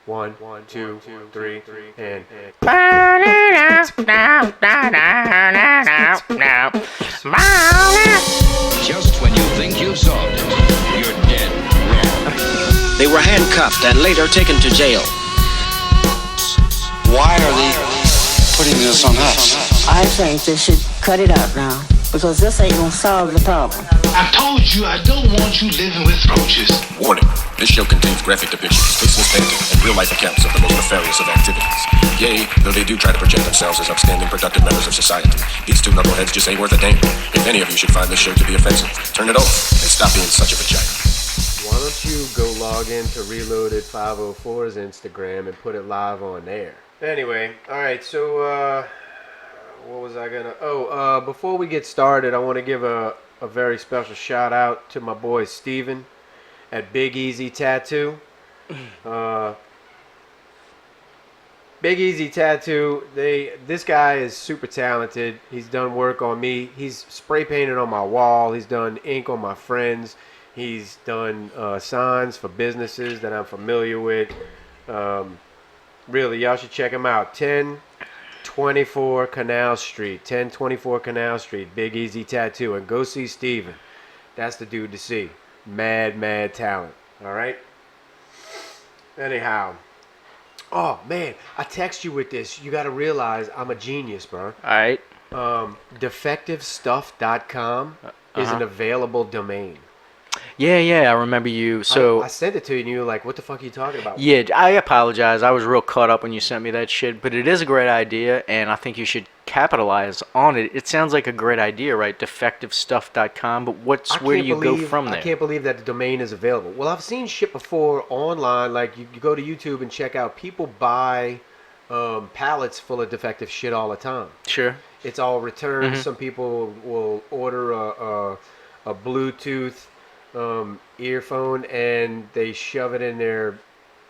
1, 2, 3, and. Just when you think you've solved it, you're dead wrong. They were handcuffed and later taken to jail. Why are they putting this on us? I think they should cut it out now, because this ain't gonna solve the problem. I told you I don't want you living with roaches. Warning. This show contains graphic depictions, tasteless painting, and real-life accounts of the most nefarious of activities. Yea, though they do try to project themselves as upstanding, productive members of society, these two knuckleheads just ain't worth a damn. If any of you should find this show to be offensive, turn it off and stop being such a vagina. Why don't you go log into Reloaded 504's Instagram and put it live on there? Anyway, alright, so, what was I gonna... before we get started, I want to give a very special shout out to my boy Steven at Big Easy Tattoo. Big Easy Tattoo, this guy is super talented. He's done work on me. He's spray painted on my wall. He's done ink on my friends. He's done signs for businesses that I'm familiar with. Really, y'all should check him out. 1024 Canal Street. 1024 Canal Street. Big Easy Tattoo. And go see Steven. That's the dude to see. Mad talent. All right? Anyhow. Oh, man. I text you with this. You got to realize I'm a genius, bro. All right. Defectivestuff.com is an available domain. Yeah, I remember you. So I sent it to you, and you were like, what the fuck are you talking about? Yeah, I apologize. I was real caught up when you sent me that shit, but it is a great idea, and I think you should capitalize on it. It sounds like a great idea, right? Defectivestuff.com, but where do you go from there? I can't believe that the domain is available. Well, I've seen shit before online, like you go to YouTube and check out, people buy pallets full of defective shit all the time. Sure. It's all returned. Some people will order a Bluetooth earphone and they shove it in their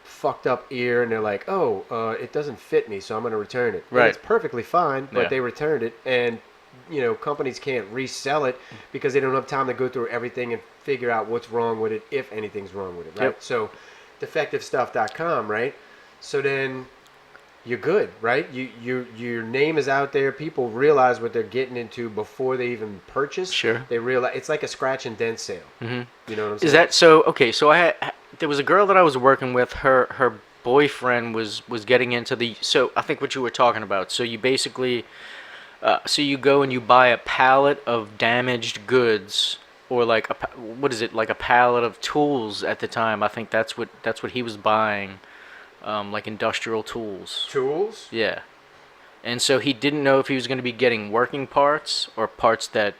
fucked up ear and they're like, it doesn't fit me, so I'm going to return it. Right. And it's perfectly fine, but Yeah. they returned it, and companies can't resell it because they don't have time to go through everything and figure out what's wrong with it, if anything's wrong with it, right? Yep. So defectivestuff.com, right? So then you're good, right? Your name is out there. People realize what they're getting into before they even purchase. Sure. They realize it's like a scratch and dent sale. Mm-hmm. You know what I'm saying? Is that so? Okay, so there was a girl that I was working with. Her boyfriend was getting into the. So I think what you were talking about. So you basically, so you go and you buy a pallet of damaged goods, or like what is it? Like a pallet of tools at the time. I think that's what he was buying. Like industrial tools. Tools? Yeah. And so he didn't know if he was going to be getting working parts or parts that,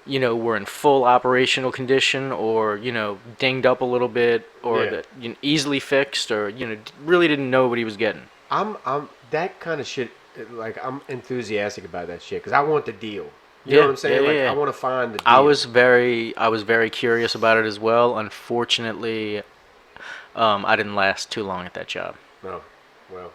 were in full operational condition or, dinged up a little bit or that easily fixed or, really didn't know what he was getting. I'm that kind of shit, like I'm enthusiastic about that shit because I want the deal. You know what I'm saying? I want to find the deal. I was very curious about it as well. Unfortunately, I didn't last too long at that job. Oh, well,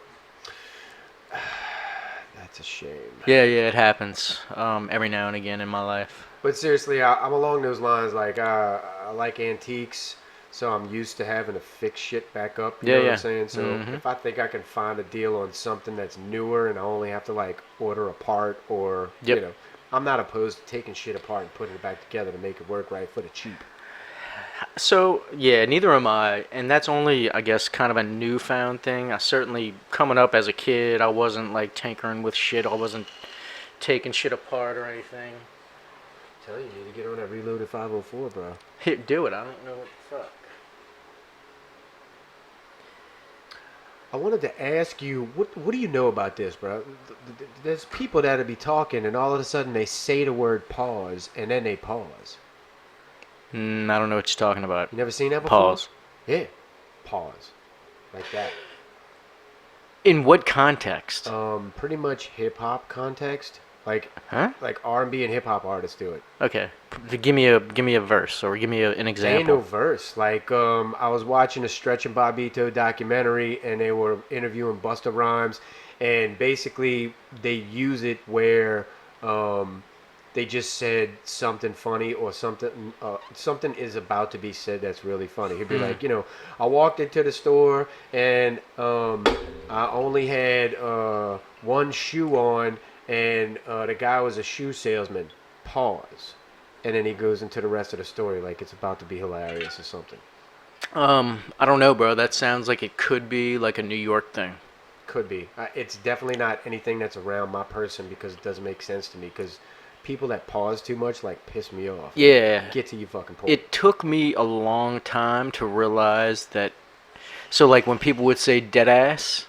that's a shame. Yeah, it happens every now and again in my life. But seriously, I'm along those lines. Like, I like antiques, so I'm used to having to fix shit back up. You know what I'm saying? So if I think I can find a deal on something that's newer and I only have to, like, order a part or, I'm not opposed to taking shit apart and putting it back together to make it work right for the cheap. So, yeah, neither am I, and that's only, I guess, kind of a newfound thing. I certainly, coming up as a kid, I wasn't, like, tinkering with shit. I wasn't taking shit apart or anything. I'm telling you, you need to get on that Reloaded 504, bro. Here, do it. I don't know what the fuck. I wanted to ask you, what do you know about this, bro? There's people that'll be talking, and all of a sudden they say the word pause, and then they pause. I don't know what you're talking about. You never seen that before? Pause. Yeah. Pause. Like that. In what context? Pretty much hip-hop context. Like like R&B and hip-hop artists do it. Okay. Give me a verse, or give me an example. Ain't no verse. Like, I was watching a Stretch and Bobbito documentary, and they were interviewing Busta Rhymes, and basically they use it where they just said something funny or something is about to be said that's really funny. He'd be like, I walked into the store and I only had one shoe on, and the guy was a shoe salesman. Pause. And then he goes into the rest of the story like it's about to be hilarious or something. I don't know, bro. That sounds like it could be like a New York thing. Could be. It's definitely not anything that's around my person because it doesn't make sense to me. Because people that pause too much like piss me off. Yeah. Get to your fucking point. It took me a long time to realize that. So, like, when people would say dead ass,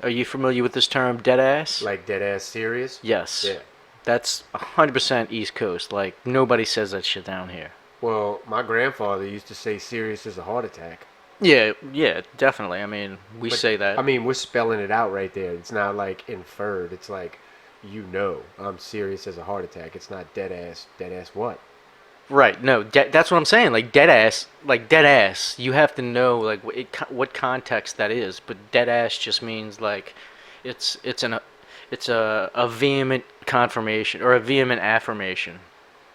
are you familiar with this term, dead ass? Like dead ass serious? Yes. Yeah. That's 100% East Coast. Like, nobody says that shit down here. Well, my grandfather used to say serious as a heart attack. Yeah, definitely. I mean, we say that. I mean, we're spelling it out right there. It's not like inferred. It's like, I'm serious as a heart attack. It's not dead ass. Dead ass what? Right. No, that's what I'm saying. Like dead ass. You have to know like what context that is. But dead ass just means like it's a vehement confirmation or a vehement affirmation.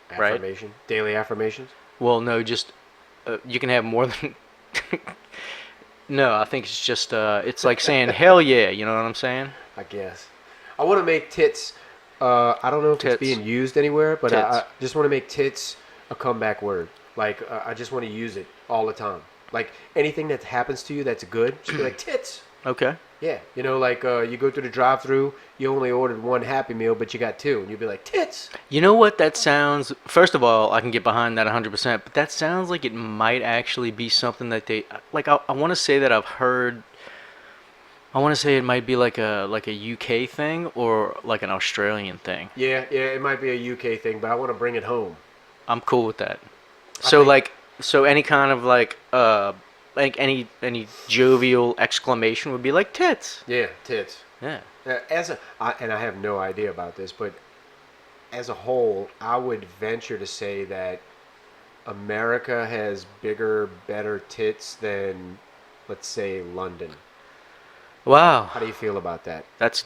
Affirmation. Right? Daily affirmations. Well, no, just you can have more than. No, I think it's just it's like saying hell yeah. You know what I'm saying? I guess. I want to make tits. I don't know if it's being used anywhere, but I just want to make tits a comeback word. Like, I just want to use it all the time. Like, anything that happens to you that's good, just be like, tits. Okay. Yeah. Like, you go through the drive-thru, you only ordered one Happy Meal, but you got two, and you'd be like, tits. You know what that sounds... First of all, I can get behind that 100%, but that sounds like it might actually be something that they... Like, I want to say that I've heard... I want to say it might be like a UK thing or like an Australian thing. Yeah, it might be a UK thing, but I want to bring it home. I'm cool with that. So any kind of like any jovial exclamation would be like tits. Yeah, tits. Yeah. And I have no idea about this, but as a whole, I would venture to say that America has bigger, better tits than, let's say, London. Wow. How do you feel about that? It's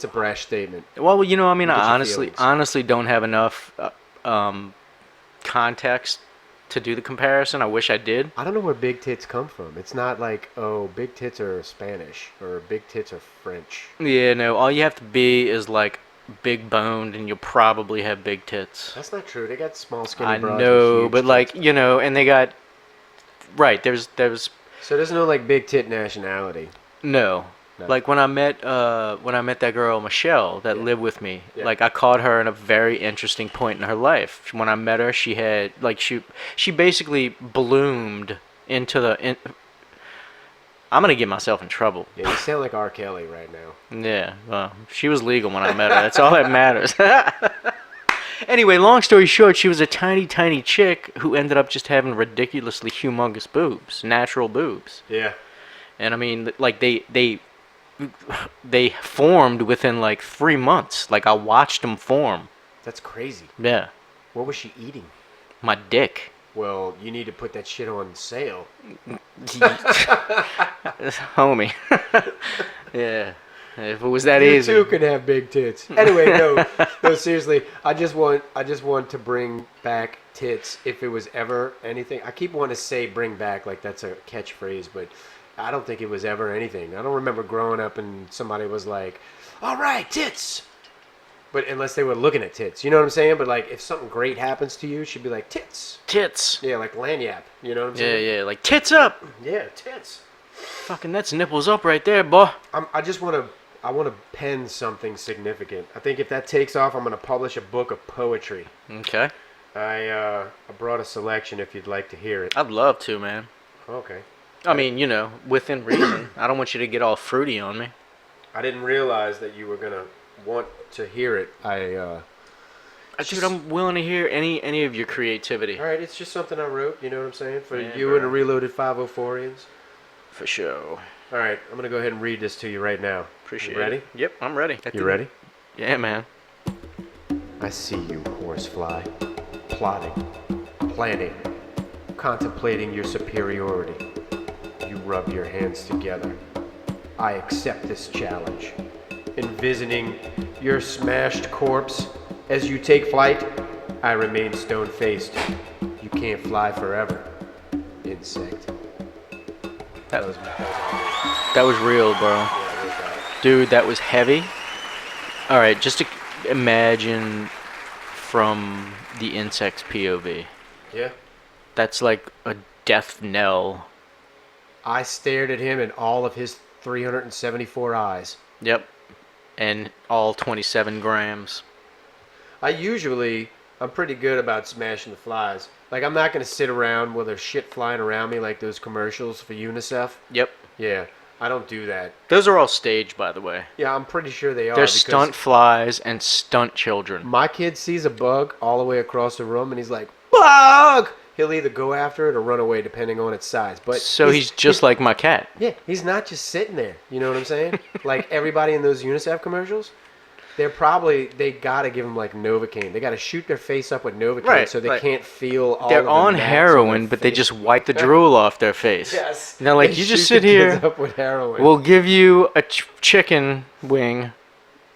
a brash statement. Well, I mean, I honestly don't have enough context to do the comparison. I wish I did. I don't know where big tits come from. It's not like, oh, big tits are Spanish or big tits are French. Yeah, no. All you have to be is like big boned, and you'll probably have big tits. That's not true. They got small, skinny I broads. know, but like and they got right. There's. So there's no like big tit nationality. No. Like when I met that girl Michelle that lived with me, like I caught her in a very interesting point in her life. When I met her, she had like she basically bloomed into the. I'm gonna get myself in trouble. Yeah, you sound like R. Kelly right now. Yeah, well, she was legal when I met her. That's all that matters. Anyway, long story short, she was a tiny, tiny chick who ended up just having ridiculously humongous boobs, natural boobs. Yeah. And I mean, like they formed within like 3 months. Like I watched them form. That's crazy. Yeah. What was she eating? My dick. Well, you need to put that shit on sale. Homie. Yeah. If it was that easy. You too can have big tits. Anyway, no, seriously. I just want to bring back tits if it was ever anything. I keep wanting to say bring back like that's a catchphrase, but I don't think it was ever anything. I don't remember growing up and somebody was like, all right, tits. But unless they were looking at tits. You know what I'm saying? But like if something great happens to you, she'd be like, tits. Tits. Yeah, like lanyap. You know what I'm saying? Yeah, like tits up. Yeah, tits. Fucking that's nipples up right there, boy. I want to pen something significant. I think if that takes off, I'm going to publish a book of poetry. Okay. I brought a selection if you'd like to hear it. I'd love to, man. Okay. I mean, within reason. I don't want you to get all fruity on me. I didn't realize that you were going to want to hear it. Dude, I'm willing to hear any of your creativity. All right, it's just something I wrote, you know what I'm saying? For Yeah, you bro. and the Reloaded 504ians. For sure. All right, I'm going to go ahead and read this to you right now. Appreciate you ready? it. Yep, I'm ready. You ready? Yeah, man. I see you, horsefly, plotting, planning, contemplating your superiority. You rub your hands together. I accept this challenge. Envisioning your smashed corpse As you take flight, I remain stone-faced. You can't fly forever, insect. That was That was real, bro. Dude, that was heavy. All right, just to imagine from the insect's POV. Yeah. That's like a death knell. I stared at him in all of his 374 eyes. Yep. And all 27 grams. I'm pretty good about smashing the flies. Like, I'm not going to sit around with their shit flying around me like those commercials for UNICEF. Yep. Yeah, I don't do that. Those are all staged, by the way. Yeah, I'm pretty sure they are. They're because stunt flies and stunt children. My kid sees a bug all the way across the room and he's like, bug! He'll either go after it or run away depending on its size. But so he's just like my cat. Yeah, he's not just sitting there. You know what I'm saying? Like everybody in those UNICEF commercials, they gotta give them like Novocaine. They gotta shoot their face up with Novocaine Right, so they right. can't feel all They're of the on gnats heroin, their but they face. just wipe the drool off their face. Yes. And they're like, They you just shoot sit the kids here. up with heroin. We'll give you a chicken wing.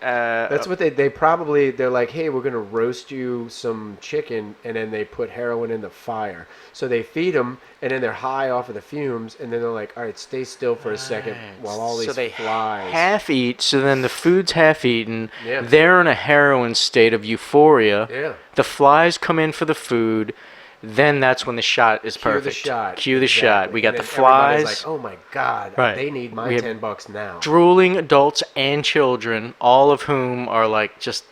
That's what they're like, hey, we're gonna roast you some chicken, and then they put heroin in the fire. So they feed them, and then they're high off of the fumes, and then they're like, all right, stay still for a second while all these so they flies. half eat. So then the food's half eaten. Yeah. They're in a heroin state of euphoria. Yeah. The flies come in for the food. Then that's when the shot is perfect. Cue the shot. Cue the Exactly. shot. We got And the then everybody's flies. like, oh my god, Right. they need my We have $10 now. Drooling adults and children, all of whom are like just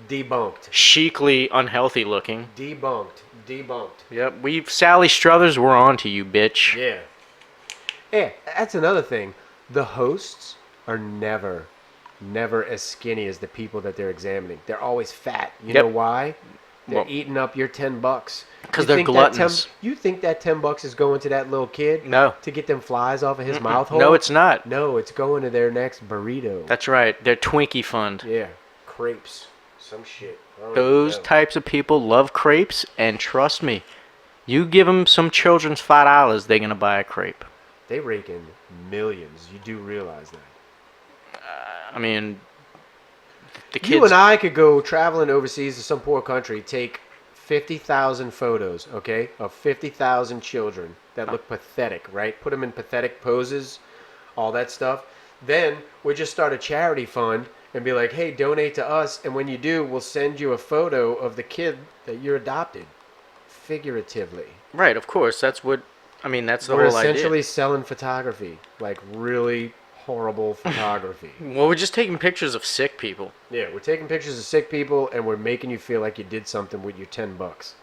Debunked. chicly unhealthy looking. Debunked. Yep, Sally Struthers, we're on to you, bitch. Yeah. Yeah, that's another thing. The hosts are never as skinny as the people that they're examining. They're always fat. You Yep. know why? They're Well, eating up your $10. 'Cause You they're think that gluttons. You think that $10 is going to that little kid? No. To get them flies off of his mouth hole? No, it's not. No, it's going to their next burrito. That's right. They're Twinkie Fund. Yeah, crepes, some shit. I don't Those know. types of people love crepes, and trust me, you give them some children's $5, they're gonna buy a crepe. They rake in millions. You do realize that. I mean, the kids. You and I could go traveling overseas to some poor country, take 50,000 photos, okay, of 50,000 children that look pathetic, right? Put them in pathetic poses, all that stuff. Then we just start a charity fund and be like, hey, donate to us, and when you do, we'll send you a photo of the kid that you're adopted, figuratively. Right, of course. That's what. I mean, that's the We're whole idea. essentially selling photography, like really horrible photography. Well, we're just taking pictures of sick people. Yeah, we're taking pictures of sick people, and we're making you feel like you did something with your $10.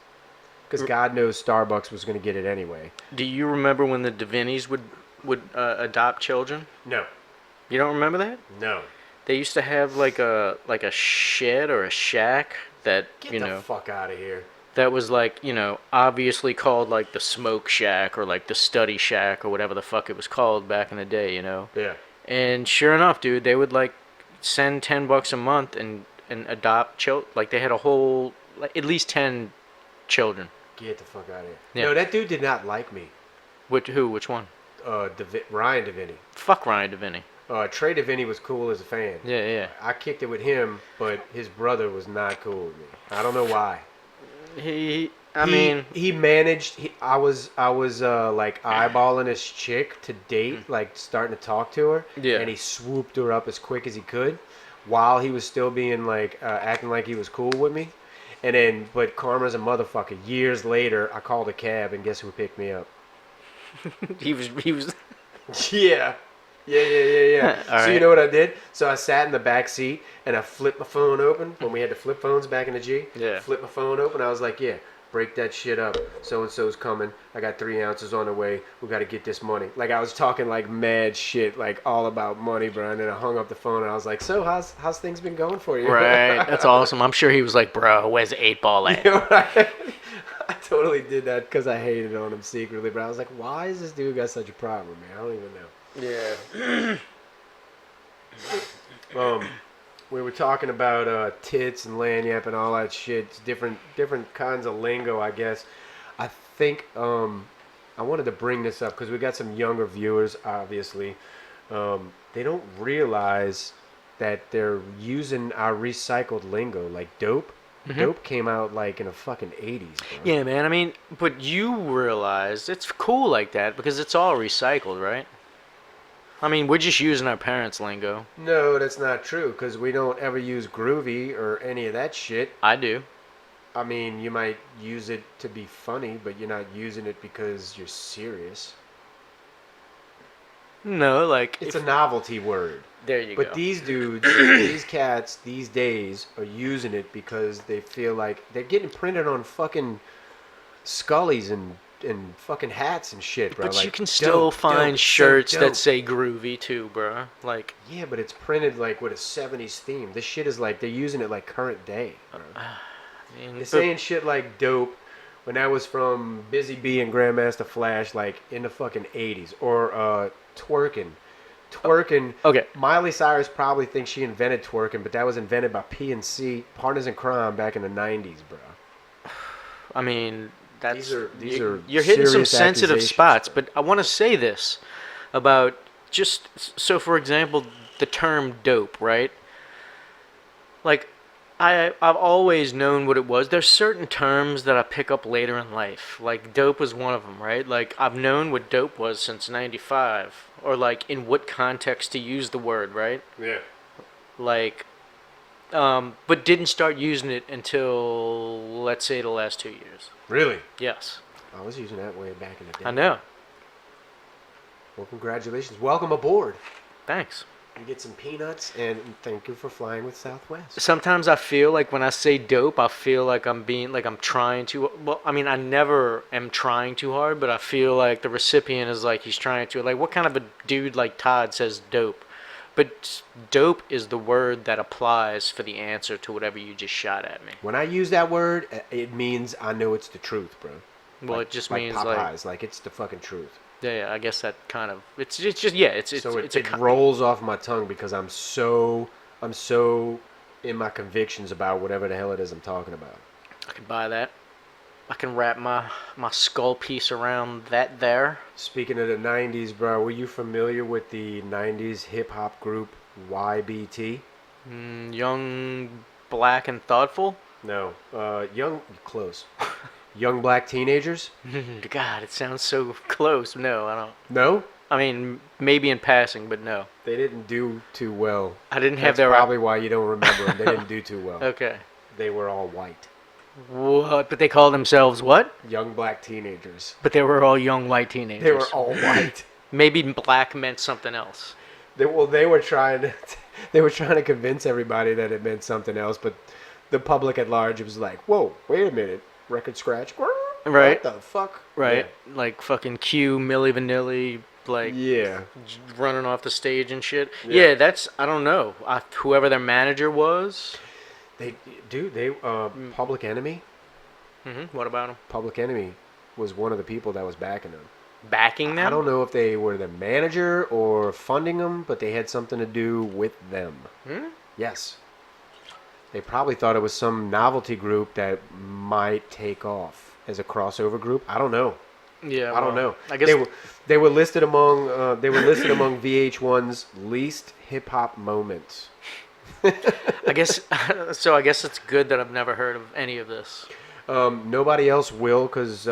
Because God knows Starbucks was going to get it anyway. Do you remember when the Davinis would adopt children? No. You don't remember that? No. They used to have like a shed or a shack that Get you the know fuck out of here. that was like obviously called like the smoke shack or like the study shack or whatever the fuck it was called back in the day. Yeah. And sure enough, dude, they would like send $10 a month and adopt children. Like they had a whole like at least 10 children. Get the fuck out of here. Yeah. No, that dude did not like me. Which one? Ryan DeVinny. Fuck Ryan DeVinny. Trey DeVinny was cool as a fan. Yeah. I kicked it with him, but his brother was not cool with me. I don't know why. He managed. I was like eyeballing his chick to date, like starting to talk to her. Yeah. And he swooped her up as quick as he could, while he was still being like acting like he was cool with me. And then, but karma's a motherfucker. Years later, I called a cab, and guess who picked me up? he was. Yeah. Yeah. All So right. you know what I did? So I sat in the back seat and I flipped my phone open when we had the flip phones back in the G. Yeah. Flipped my phone open. I was like, yeah, break that shit up. So and so's coming. I got 3 ounces on the way. We got to get this money. Like I was talking like mad shit, like all about money, bro. And then I hung up the phone and I was like, so how's things been going for you? Right. That's awesome. I'm sure he was like, bro, where's the 8-ball at? You know, right? I totally did that because I hated on him secretly. But I was like, why is this dude got such a problem, man? I don't even know. Yeah. We were talking about tits and lanyap and all that shit. It's different kinds of lingo, I guess. I think I wanted to bring this up because we got some younger viewers, obviously. They don't realize that they're using our recycled lingo, like dope. Dope came out like in the fucking 80s, bro. Yeah, man. I mean, but you realize it's cool like that because it's all recycled, right? I mean, we're just using our parents' lingo. No, that's not true, because we don't ever use groovy or any of that shit. I do. I mean, you might use it to be funny, but you're not using it because you're serious. No, like It's a novelty word. There you go. But these dudes, these cats, these days are using it because they feel like they're getting printed on fucking Scullies and fucking hats and shit, bro. But like, you can still find it's so shirts dope. that say groovy too, bro. Like, Yeah, but it's printed like with a 70s theme. This shit is like, they're using it like current day, bro. They're saying shit like dope when that was from Busy Bee and Grandmaster Flash, like in the fucking 80s. Or twerking. Twerking. Okay. Miley Cyrus probably thinks she invented twerking, but that was invented by PNC, Partners in Crime, back in the 90s, bro. I mean, that's these are you're hitting some serious sensitive accusations, spots. bro. But I want to say this about just so, for example, the term dope, right? Like, I've always known what it was. There's certain terms that I pick up later in life. Like, dope was one of them, right? Like, I've known what dope was since 95. Or, like, in what context to use the word, right? Yeah. Like, but didn't start using it until, let's say, the last 2 years. Really? Yes. I was using that way back in the day. I know. Well, congratulations. Welcome aboard. Thanks. You get some peanuts, and thank you for flying with Southwest. Sometimes I feel like when I say dope, I feel like I'm trying to. Well, I mean, I never am trying too hard, but I feel like the recipient is like he's trying to. Like, what kind of a dude like Todd says dope? But dope is the word that applies for the answer to whatever you just shot at me. When I use that word, it means I know it's the truth, bro. Well, like, it just like means Popeyes, like it's the fucking truth. Yeah, I guess that kind of it's just yeah, it's So it's it rolls off my tongue because I'm so in my convictions about whatever the hell it is I'm talking about. I can buy that. I can wrap my skull piece around that there. Speaking of the 90s, bro, were you familiar with the 90s hip-hop group YBT? Young, black, and thoughtful. No. Close. Young Black Teenagers? God, it sounds so close. No, I don't. No? I mean, maybe in passing, but no. They didn't do too well. I didn't have That's their... probably why you don't remember them. They didn't do too well. Okay. They were all white. What? But they called themselves what? Young Black Teenagers. But they were all young white teenagers. They were all white. Maybe black meant something else. They were trying to convince everybody that it meant something else, but the public at large was like, "Whoa, wait a minute, record scratch, Right? What the fuck?" Right? Like fucking Q, Milli Vanilli, like Yeah. running off the stage and shit. Yeah. Yeah, that's I don't know. Whoever their manager was. They Public Enemy. What about them? Public Enemy was one of the people that was backing them. Backing them? I don't know if they were the manager or funding them, but they had something to do with them. Yes. They probably thought it was some novelty group that might take off as a crossover group. I don't know. Yeah, I don't know. I guess they were listed among VH1's least hip hop moments. I guess so. I guess it's good that I've never heard of any of this. Nobody else will, because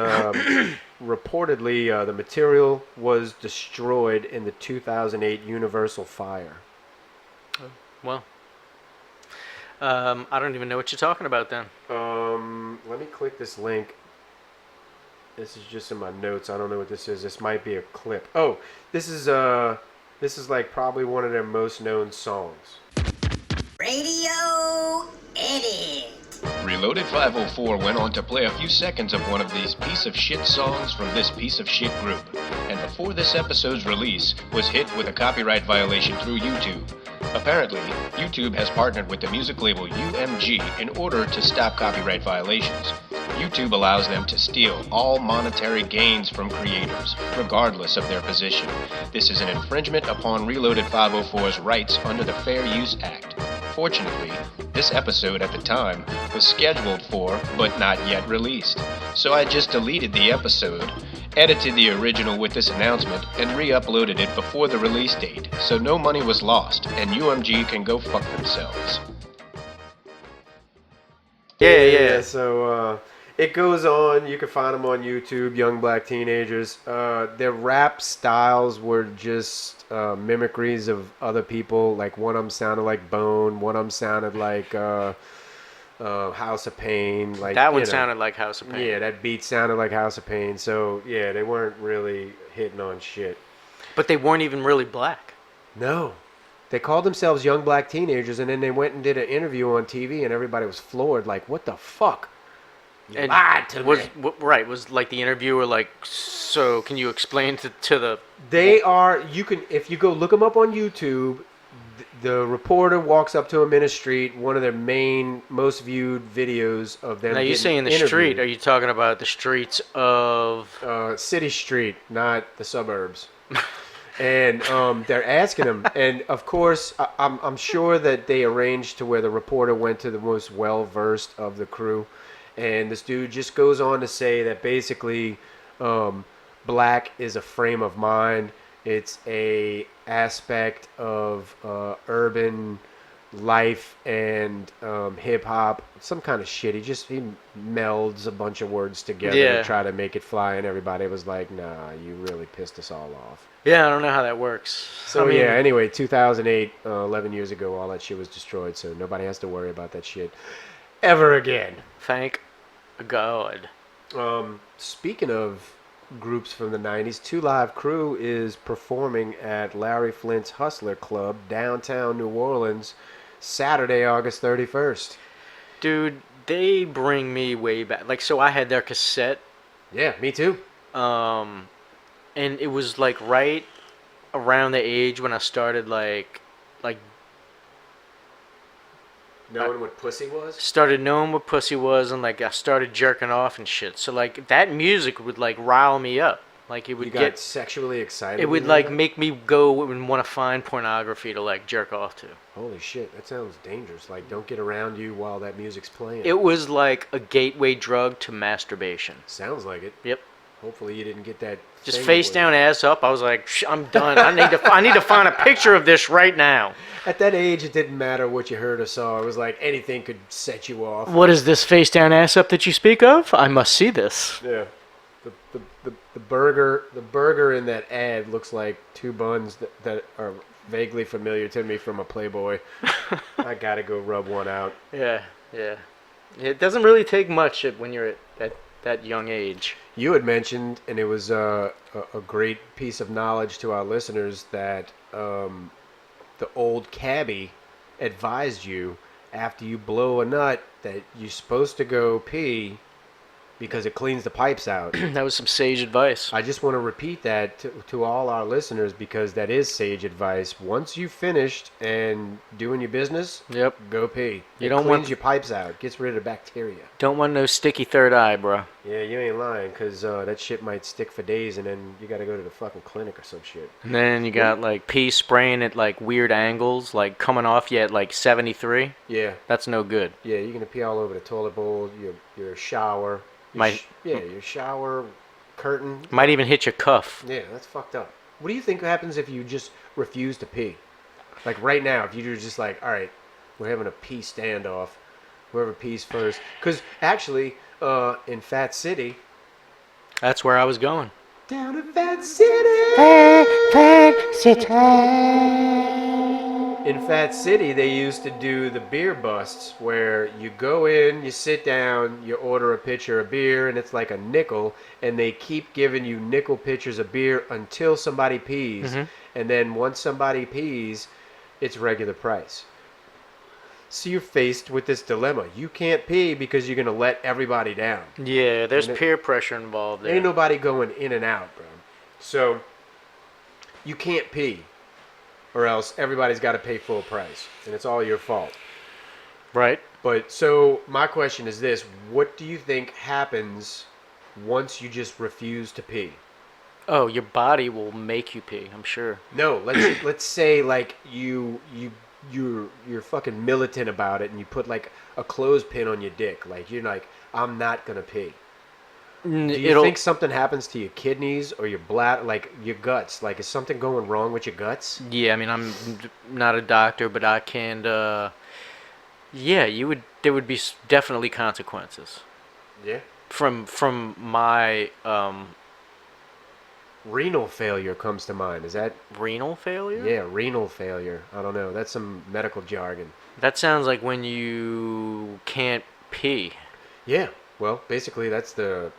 reportedly the material was destroyed in the 2008 Universal fire. Well, I don't even know what you're talking about then. Let me click this link. This is just in my notes. I don't know what this is. This might be a clip. Oh, this is like probably one of their most known songs. Radio edit. Reloaded 504 went on to play a few seconds of one of these piece of shit songs from this piece of shit group, and before this episode's release was hit with a copyright violation through YouTube. Apparently, YouTube has partnered with the music label UMG in order to stop copyright violations. YouTube allows them to steal all monetary gains from creators, regardless of their position. This is an infringement upon Reloaded 504's rights under the Fair Use Act. Fortunately, this episode at the time was scheduled for, but not yet released. So I just deleted the episode edited the original with this announcement and re-uploaded it before the release date, so no money was lost, and UMG can go fuck themselves. Yeah. So it goes on. You can find them on YouTube. Young black teenagers. Their rap styles were just mimicries of other people. Like one of them sounded like Bone. One of them sounded like House of Pain. Like That one sounded like House of Pain. Yeah, that beat sounded like House of Pain. So yeah, they weren't really hitting on shit. But they weren't even really black. No. They called themselves Young Black Teenagers, and then they went and did an interview on TV, and everybody was floored. Like, what the fuck? You lied to me. Right, was like the interviewer like, so can you explain to the... They are, you can, if you go look them up on YouTube, the reporter walks up to them in a street, one of their main, most viewed videos of them. Now, you say in the street, are you talking about the streets of... City Street, not the suburbs. And they're asking him, and of course, I'm sure that they arranged to where the reporter went to the most well-versed of the crew, and this dude just goes on to say that basically, black is a frame of mind. It's a aspect of urban life and hip hop, some kind of shit. He melds a bunch of words together to try to make it fly, and everybody was like, "Nah, you really pissed us all off." Yeah, I don't know how that works. So anyway, 2008, 11 years ago, all that shit was destroyed, so nobody has to worry about that shit ever again. Thank God. Speaking of groups from the 90s, Two Live Crew is performing at Larry Flint's Hustler Club, downtown New Orleans, Saturday, August 31st. Dude, they bring me way back. Like, so I had their cassette. Yeah, me too. And it was like right around the age when I started like knowing what pussy was? Started knowing what pussy was, and like I started jerking off and shit. So like that music would like rile me up. Like it would get sexually excited. It would like make me go and want to find pornography to like jerk off to. Holy shit, that sounds dangerous. Like, don't get around you while that music's playing. It was like a gateway drug to masturbation. Sounds like it. Yep. Hopefully you didn't get that. Just face down, ass up. I was like, I'm done. I need to find a picture of this right now. At that age, it didn't matter what you heard or saw. It was like anything could set you off. What is this face down, ass up that you speak of? I must see this. Yeah. The burger in that ad looks like two buns that are vaguely familiar to me from a Playboy. I gotta go rub one out. Yeah. It doesn't really take much when you're at that young age. You had mentioned, and it was a great piece of knowledge to our listeners, that the old cabbie advised you after you blow a nut that you're supposed to go pee because it cleans the pipes out. That was some sage advice. I just want to repeat that to all our listeners because that is sage advice. Once you've finished and doing your business, go pee. It cleans your pipes out, gets rid of bacteria. Don't want no sticky third eye, bro. Yeah, you ain't lying, because that shit might stick for days, and then you got to go to the fucking clinic or some shit. And then you got like pee spraying at like weird angles, like coming off you at like 73. Yeah. That's no good. Yeah, you're going to pee all over the toilet bowl, your shower. Your shower curtain. Might even hit your cuff. Yeah, that's fucked up. What do you think happens if you just refuse to pee? Like right now, if you're just like, all right, we're having a pee standoff. Whoever pees first. Because actually, in Fat City. That's where I was going. Down in Fat City. Fat City. In Fat City, they used to do the beer busts where you go in, you sit down, you order a pitcher of beer, and it's like a nickel, and they keep giving you nickel pitchers of beer until somebody pees. Mm-hmm. And then once somebody pees, it's regular price. So you're faced with this dilemma. You can't pee because you're going to let everybody down. Yeah, there's peer pressure involved there. Ain't nobody going in and out, bro. So you can't pee. Or else everybody's got to pay full price, and it's all your fault. Right. But so my question is this: what do you think happens once you just refuse to pee? Oh, your body will make you pee, I'm sure. No, let's say like you're fucking militant about it, and you put like a clothespin on your dick, like you're like, I'm not gonna pee. Do you think something happens to your kidneys or your bladder, like your guts? Like, is something going wrong with your guts? Yeah, I mean, I'm not a doctor, but I can. Yeah, you would. There would be definitely consequences Yeah. from my Renal failure comes to mind. Is that? renal failure. Yeah, renal failure. I don't know. That's some medical jargon. That sounds like when you can't pee. Yeah. Well, basically, that's the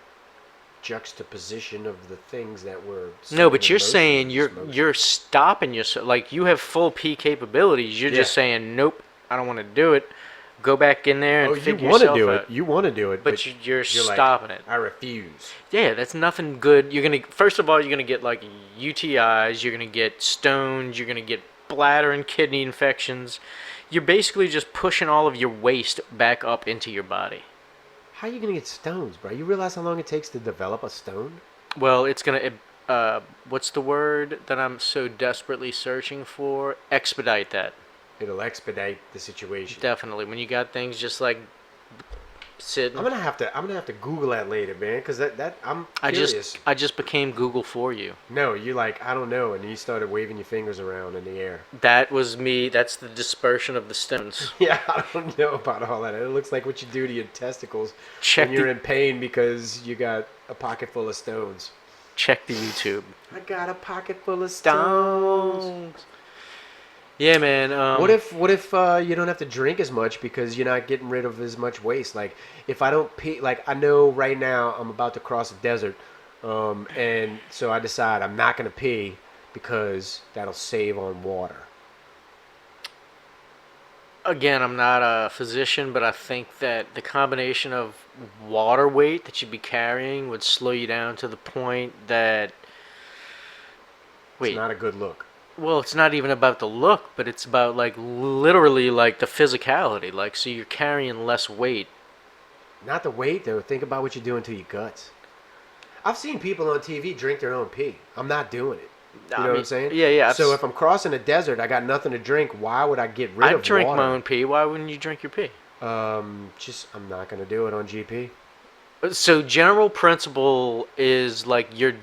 juxtaposition of the things that were. No, but you're motion saying in you're this motion. you're stopping yourself. Like you have full pee capabilities. You're just Yeah. saying, nope, I don't want to do it. Go back in there and Oh, you figure want to yourself do out. it. You want to do it, But you're like, stopping it. I refuse. Yeah, that's nothing good. You're gonna first of all, you're gonna get like UTIs. You're gonna get stones. You're gonna get bladder and kidney infections. You're basically just pushing all of your waste back up into your body. How are you gonna get stones, bro? You realize how long it takes to develop a stone? Well, it's gonna. What's the word that I'm so desperately searching for? Expedite that. It'll expedite the situation. Definitely. When you got things just like sitting. I'm gonna have to Google that later, man, because that I'm I curious. just became Google for you. No, you like I don't know, and you started waving your fingers around in the air. That was me. That's the dispersion of the stones. Yeah, I don't know about all that. It looks like what you do to your testicles Check when you're the- in pain because you got a pocket full of stones. Check the YouTube. I got a pocket full of stones. Yeah, man. What if you don't have to drink as much because you're not getting rid of as much waste? Like if I don't pee, like I know right now I'm about to cross a desert, and so I decide I'm not gonna pee because that'll save on water. Again, I'm not a physician, but I think that the combination of water weight that you'd be carrying would slow you down to the point that. Wait. It's not a good look. Well, it's not even about the look, but it's about like literally like the physicality. Like, so you're carrying less weight. Not the weight though. Think about what you're doing to your guts. I've seen people on TV drink their own pee. I'm not doing it. You know what I'm saying? Yeah, yeah. So if I'm crossing a desert, I got nothing to drink. Why would I get rid of I water? drink my own pee. Why wouldn't you drink your pee? Just I'm not gonna do it on GP. So general principle is like you're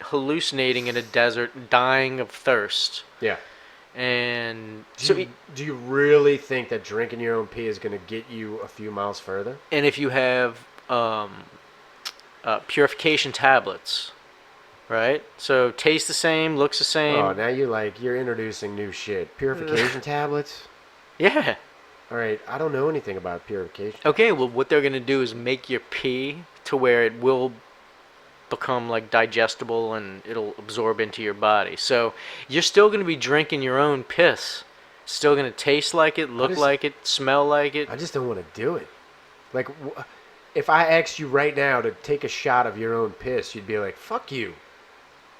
hallucinating in a desert, dying of thirst, Yeah. and Do you really think that drinking your own pee is gonna get you a few miles further? and if you have purification tablets, right? So taste the same, looks the same. Oh, now you're introducing new shit. Purification tablets. Yeah. All right, I don't know anything about purification. Okay. Well, what they're gonna do is make your pee to where it will become like digestible and it'll absorb into your body. So you're still going to be drinking your own piss. Still going to taste like it, look like it, smell like it. I just don't want to do it. Like, if I asked you right now to take a shot of your own piss, you'd be like, "Fuck you."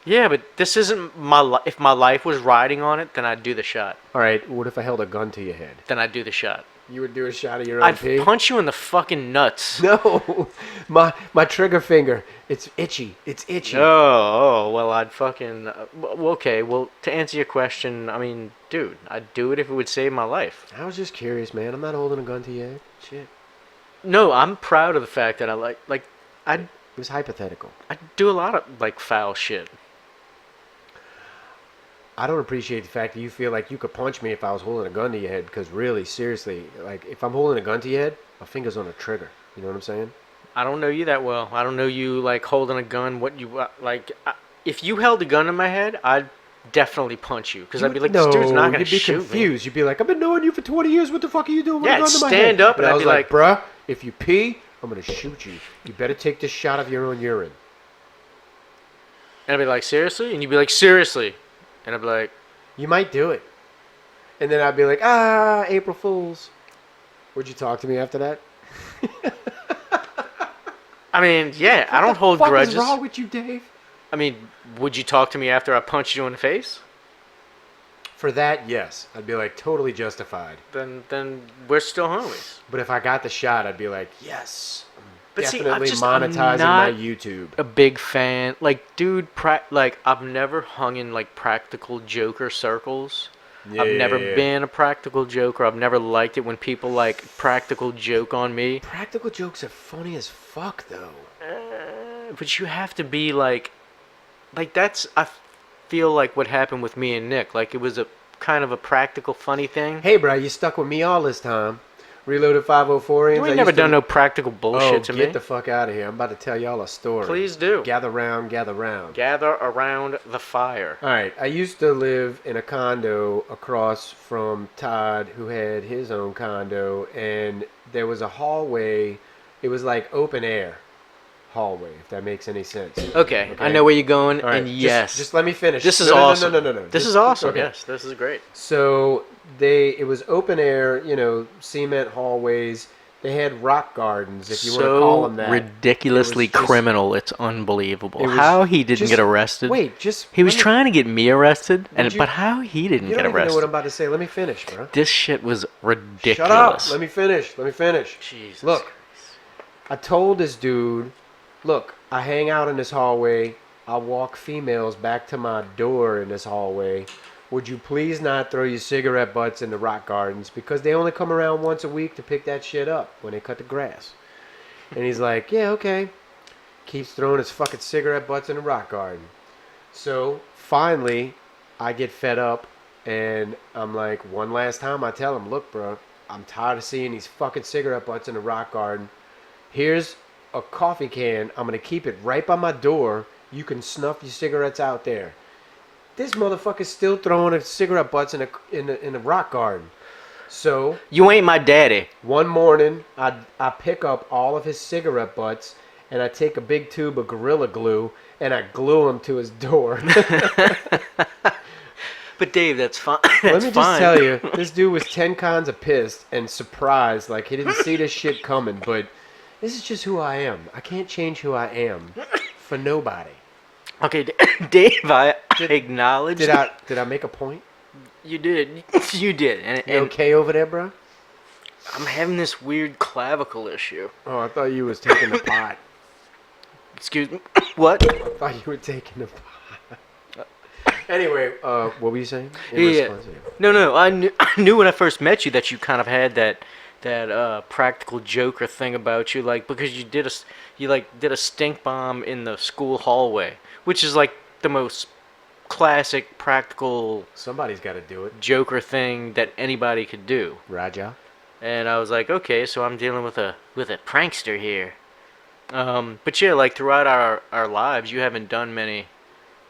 Yeah, but this isn't my life. If my life was riding on it, then I'd do the shot. All right, what if I held a gun to your head? Then I'd do the shot. You would do a shot of your own I'd pee? punch you in the fucking nuts. No, my trigger finger. It's itchy. It's itchy. Oh, well, I'd fucking. Okay, well, to answer your question, I mean, dude, I'd do it if it would save my life. I was just curious, man. I'm not holding a gun to your head. Shit. No, I'm proud of the fact that It was hypothetical. I do a lot of like foul shit. I don't appreciate the fact that you feel like you could punch me if I was holding a gun to your head. Because really, seriously, like if I'm holding a gun to your head, my finger's on the trigger. You know what I'm saying? I don't know you that well. I don't know you like holding a gun. What you like? If you held a gun in my head, I'd definitely punch you because I'd be like, this dude's not gonna you'd be shoot confused. You'd be like, I've been knowing you for 20 years. What the fuck are you doing with Yeah, a gun to my stand head? up and I I'd was be like, bruh, if you pee, I'm gonna shoot you. You better take this shot of your own urine. me. And I'd be like, seriously? And you'd be like, seriously? And I'd be like, You might do it. And then I'd be like, ah, April Fools. Would you talk to me after that? I mean, yeah, I don't hold grudges. What's wrong with you, Dave? I mean, would you talk to me after I punched you in the face? For that, yes. I'd be like, totally justified. Then we're still homies. But if I got the shot, I'd be like, yes. I'm But see, definitely I'm monetizing not my YouTube. a big fan. Like, dude, like I've never hung in like practical joker circles. I've never been a practical joker. I've never liked it when people like practical joke on me. Practical jokes are funny as fuck, though. But you have to be like that's I feel like what happened with me and Nick. Like it was a kind of a practical, funny thing. Hey, bro, you stuck with me all this time. Reloaded 504 You ain't never done no practical bullshit to me. Get the fuck out of here. I'm about to tell y'all a story. Please do. Gather round, gather round. Gather around the fire. All right, I used to live in a condo across from Todd, who had his own condo, and there was a hallway. It was like open air hallway, if that makes any sense. Okay, I know where you're going, All right, and yes. Just let me finish. This is No. awesome. No. This is awesome, yes. This is great. So it was open air, cement hallways. They had rock gardens, if you want to call them that. Ridiculously criminal. It's unbelievable. How he didn't get arrested. Wait, he was trying to get me arrested, but how he didn't get arrested. You don't even know what I'm about to say. Let me finish, bro. This shit was ridiculous. Shut up. Let me finish. Jesus. Look, I told this dude, look, I hang out in this hallway. I walk females back to my door in this hallway. Would you please not throw your cigarette butts in the rock gardens, because they only come around once a week to pick that shit up when they cut the grass. And he's like, yeah, okay. Keeps throwing his fucking cigarette butts in the rock garden. So finally, I get fed up, and I'm like, one last time I tell him, look, bro, I'm tired of seeing these fucking cigarette butts in the rock garden. Here's a coffee can. I'm going to keep it right by my door. You can snuff your cigarettes out there. This motherfucker's still throwing his cigarette butts in the rock garden. So you ain't my daddy. One morning, I pick up all of his cigarette butts, and I take a big tube of Gorilla Glue, and I glue them to his door. But Dave, that's fine. Let me just tell you, this dude was 10 kinds of pissed and surprised, like he didn't see this shit coming. But this is just who I am. I can't change who I am for nobody. Okay, Dave, I acknowledge. Did I make a point? You did. You did. And you okay over there, bro? I'm having this weird clavicle issue. Oh, I thought you was taking the pot. Excuse me? What? I thought you were taking the pot. Anyway, what were you saying? Yeah. No. I knew when I first met you that you kind of had that practical joker thing about you, like, because you did a stink bomb in the school hallway, which is like the most classic practical. Somebody's got to do it. Joker thing that anybody could do. Raja. And I was like, okay, so I'm dealing with a prankster here. But yeah, like throughout our lives, you haven't done many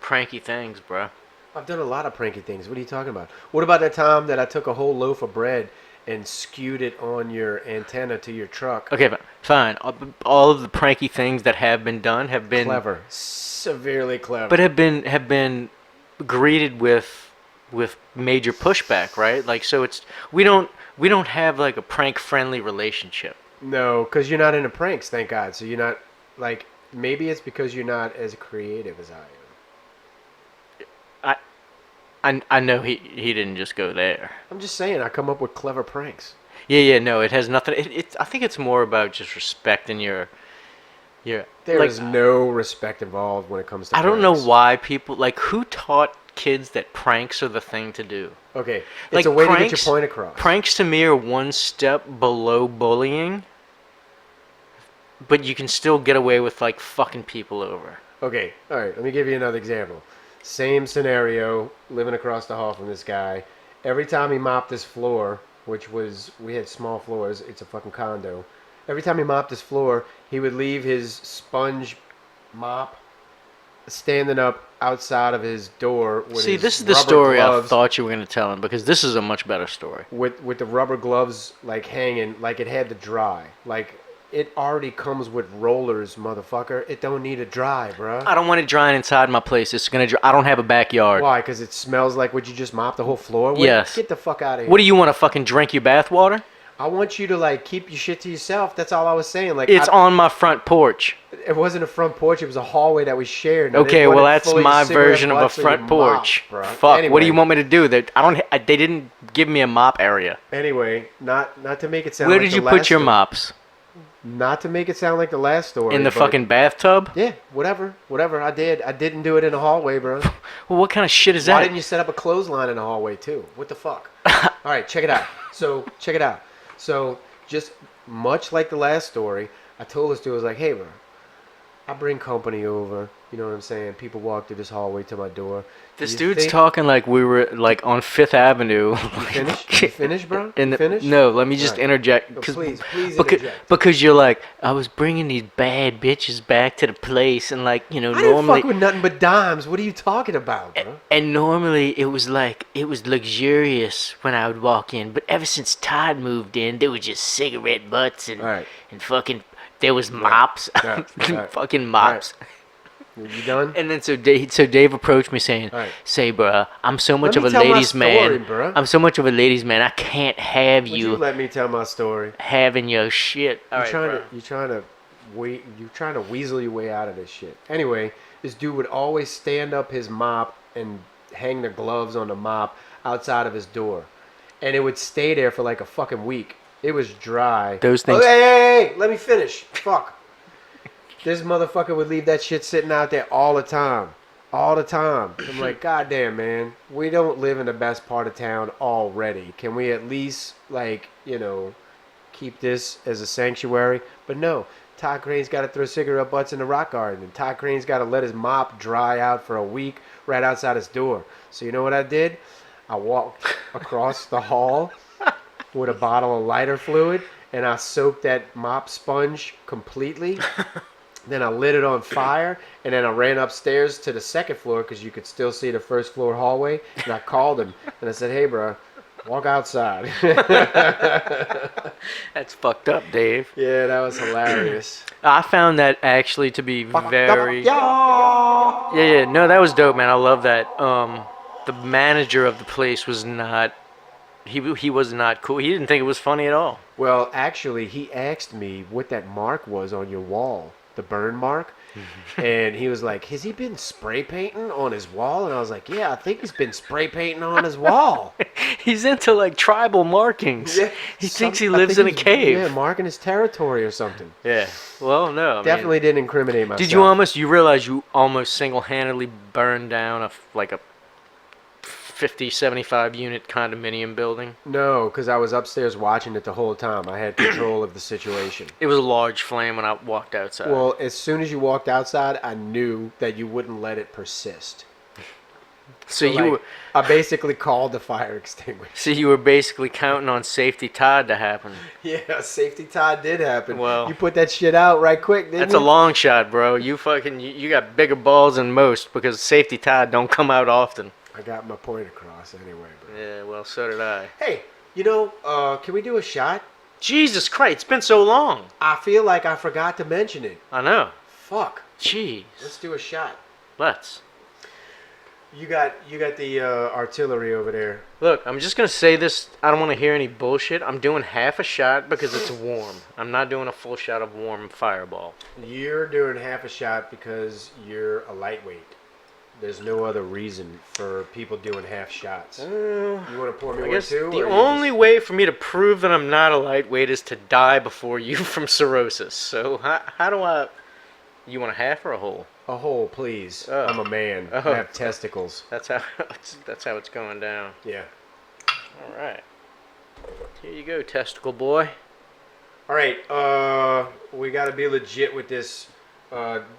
pranky things, bruh. I've done a lot of pranky things. What are you talking about? What about that time that I took a whole loaf of bread and skewed it on your antenna to your truck? Okay, fine. All of the pranky things that have been done have been clever, severely clever, but have been greeted with major pushback, right? Like, so it's we don't have like a prank friendly relationship. No, because you're not into pranks, thank God. So you're not, like, maybe it's because you're not as creative as I am. I know he didn't just go there. I'm just saying, I come up with clever pranks. Yeah, no, it has nothing. I think it's more about just respecting your. There like, is no respect involved when it comes to. I don't know why people who taught kids that pranks are the thing to do. Okay, it's a way to get your point across. Pranks to me are one step below bullying, but you can still get away with like fucking people over. Okay, all right. Let me give you another example. Same scenario, living across the hall from this guy. Every time he mopped this floor, we had small floors, it's a fucking condo. Every time he mopped his floor, he would leave his sponge mop standing up outside of his door with See, his this is the rubber story gloves, I thought you were going to tell him, because this is a much better story. with the rubber gloves like hanging, like it had to dry. Like, it already comes with rollers, motherfucker. It don't need to dry, bruh. I don't want it drying inside my place. It's gonna dry. I don't have a backyard. Why? Because it smells like what you just mopped the whole floor with? Yes. Get the fuck out of here. What do you want to fucking drink your bath water? I want you to, like, keep your shit to yourself. That's all I was saying. Like, It's on my front porch. It wasn't a front porch. It was a hallway that we shared. Okay, well, that's my version of a front porch. Fuck. Anyway, What do you want me to do? They didn't give me a mop area. Anyway, not to make it sound Where like did the you last put your story. mops? Not to make it sound like the last story. In the but fucking bathtub? Yeah, whatever. I did. I didn't do it in the hallway, bro. Well, what kind of shit is Why that? didn't you set up a clothesline in the hallway, too? What the fuck? All right, check it out. So, just much like the last story, I told this dude, I was like, hey, bro, I bring company over. You know what I'm saying? People walk through this hallway to my door. This You dude's think- talking like we were like on Fifth Avenue. You finish? You finish, bro? And You finish? no, let me just Alright. interject. Oh, 'Cause- please because, interject. because you're like, I was bringing these bad bitches back to the place, and like, you know, I didn't normally, fuck with nothing but dimes. What are you talking about, bro? and normally it was like, it was luxurious when I would walk in, but ever since Todd moved in, there were just cigarette butts and Alright. and fucking, there was mops, Alright. fucking mops. You done? And then so Dave approached me saying, Alright. "Say, bruh, I'm so much Let of me a tell my ladies' story, man. bruh. I'm so much of a ladies' man. I can't have Would you let me tell my story? having your shit." All right, bro. You're trying to weasel your way out of this shit. Anyway, this dude would always stand up his mop and hang the gloves on the mop outside of his door, and it would stay there for like a fucking week. It was dry. Those things- Oh, hey, let me finish. Fuck. This motherfucker would leave that shit sitting out there all the time. All the time. I'm like, God damn, man. We don't live in the best part of town already. Can we at least, like, you know, keep this as a sanctuary? But no. Todd Crane's got to throw cigarette butts in the rock garden. And Todd Crane's got to let his mop dry out for a week right outside his door. So you know what I did? I walked across the hall with a bottle of lighter fluid, and I soaked that mop sponge completely. Then I lit it on fire, and then I ran upstairs to the second floor because you could still see the first floor hallway. And I called him, and I said, "Hey, bro, walk outside." That's fucked up, Dave. Yeah, that was hilarious. I found that actually to be very. Yeah. Yeah, no, that was dope, man. I love that. The manager of the place was not. He was not cool. He didn't think it was funny at all. Well, actually, he asked me what that mark was on your wall, the burn mark. And he was like, "Has he been spray painting on his wall?" And I was like, "Yeah, I think he's been spray painting on his wall." He's into like tribal markings. Yeah, He thinks he lives in a cave. Yeah, marking his territory or something. Yeah. Well, no. I mean, Definitely didn't incriminate myself. Did you realize you almost single-handedly burned down a 50, 75 unit condominium building? No, because I was upstairs watching it the whole time. I had control of the situation. It was a large flame when I walked outside. Well, as soon as you walked outside, I knew that you wouldn't let it persist. so you were, I basically called the fire extinguisher. so you were basically counting on Safety Todd to happen. Yeah, safety Todd did happen. Well, you put that shit out right quick, didn't That's you? a long shot, bro. You got bigger balls than most because Safety Todd don't come out often. I got my point across anyway, bro. Yeah, well, so did I. Hey, you know, can we do a shot? Jesus Christ, it's been so long. I feel like I forgot to mention it. I know. Fuck. Jeez. Let's do a shot. Let's. You got the artillery over there. Look, I'm just going to say this. I don't want to hear any bullshit. I'm doing half a shot because it's warm. I'm not doing a full shot of warm Fireball. You're doing half a shot because you're a lightweight. There's no other reason for people doing half shots. You want to pour me I one guess too? the or you only just- way for me to prove that I'm not a lightweight is to die before you from cirrhosis. So how do I... You want a half or a whole? A hole, please. Oh. I'm a man. Oh. I have testicles. That's how it's going down. Yeah. All right. Here you go, testicle boy. All right. We got to be legit with this.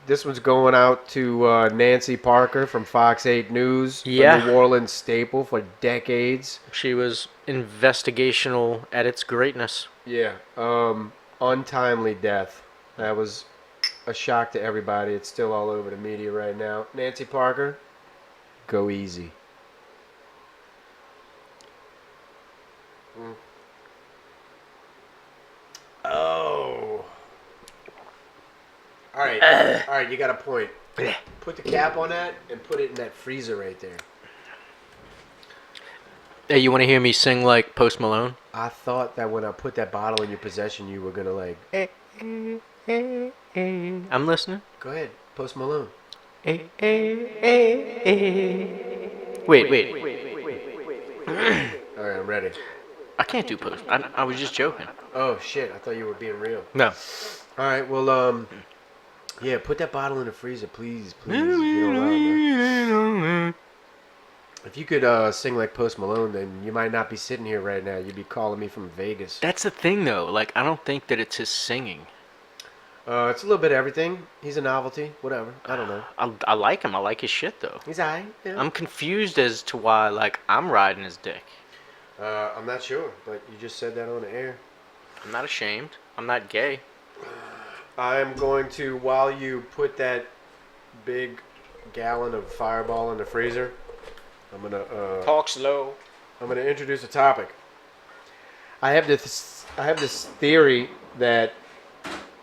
This one's going out to Nancy Parker from Fox 8 News. Yeah. A New Orleans staple for decades. She was investigational at its greatness. Yeah. Untimely death. That was a shock to everybody. It's still all over the media right now. Nancy Parker, go easy. Oh. All right. All right, you got a point. Put the cap on that and put it in that freezer right there. Hey, you want to hear me sing like Post Malone? I thought that when I put that bottle in your possession, you were going to like... I'm listening. Go ahead, Post Malone. Wait. All right, I'm ready. I can't do Post. I was just joking. Oh, shit. I thought you were being real. No. All right, well, yeah, put that bottle in the freezer, please, please. If you don't mind, if you could sing like Post Malone, then you might not be sitting here right now. You'd be calling me from Vegas. That's the thing, though. Like, I don't think that it's his singing. It's a little bit of everything. He's a novelty. Whatever. I don't know. I like him. I like his shit though. He's alright. Yeah. I'm confused as to why like I'm riding his dick. I'm not sure, but you just said that on the air. I'm not ashamed. I'm not gay. I'm going to, while you put that big gallon of Fireball in the freezer, I'm Talk slow. gonna introduce a topic. I have this theory that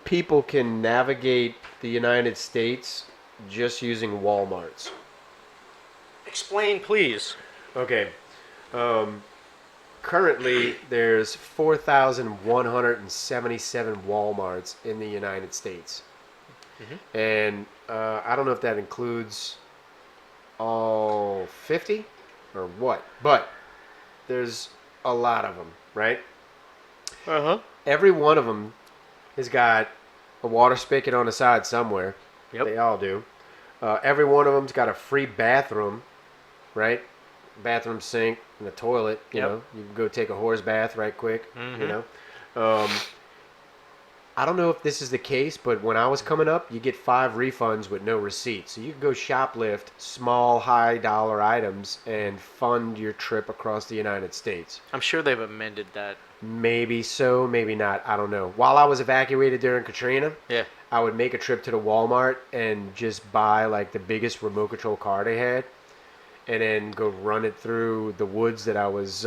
people can navigate the United States just using Wal-marts. Explain, please. Okay. Currently, there's 4,177 Wal-marts in the United States. And I don't know if that includes all 50 or what, but there's a lot of them, right? Uh-huh. Every one of them has got a water spigot on the side somewhere. Yep. They all do. Every one of them's got a free bathroom, right? Bathroom sink and a toilet. You Yep. know, you can go take a horse bath right quick. Mhm. You know, I don't know if this is the case, but when I was coming up, you get 5 refunds with no receipt, so you can go shoplift small, high-dollar items and fund your trip across the United States. I'm sure they've amended that. Maybe so, maybe not. I don't know. While I was evacuated during Katrina, Yeah. I would make a trip to the Walmart and just buy like the biggest remote control car they had, and then go run it through the woods that I was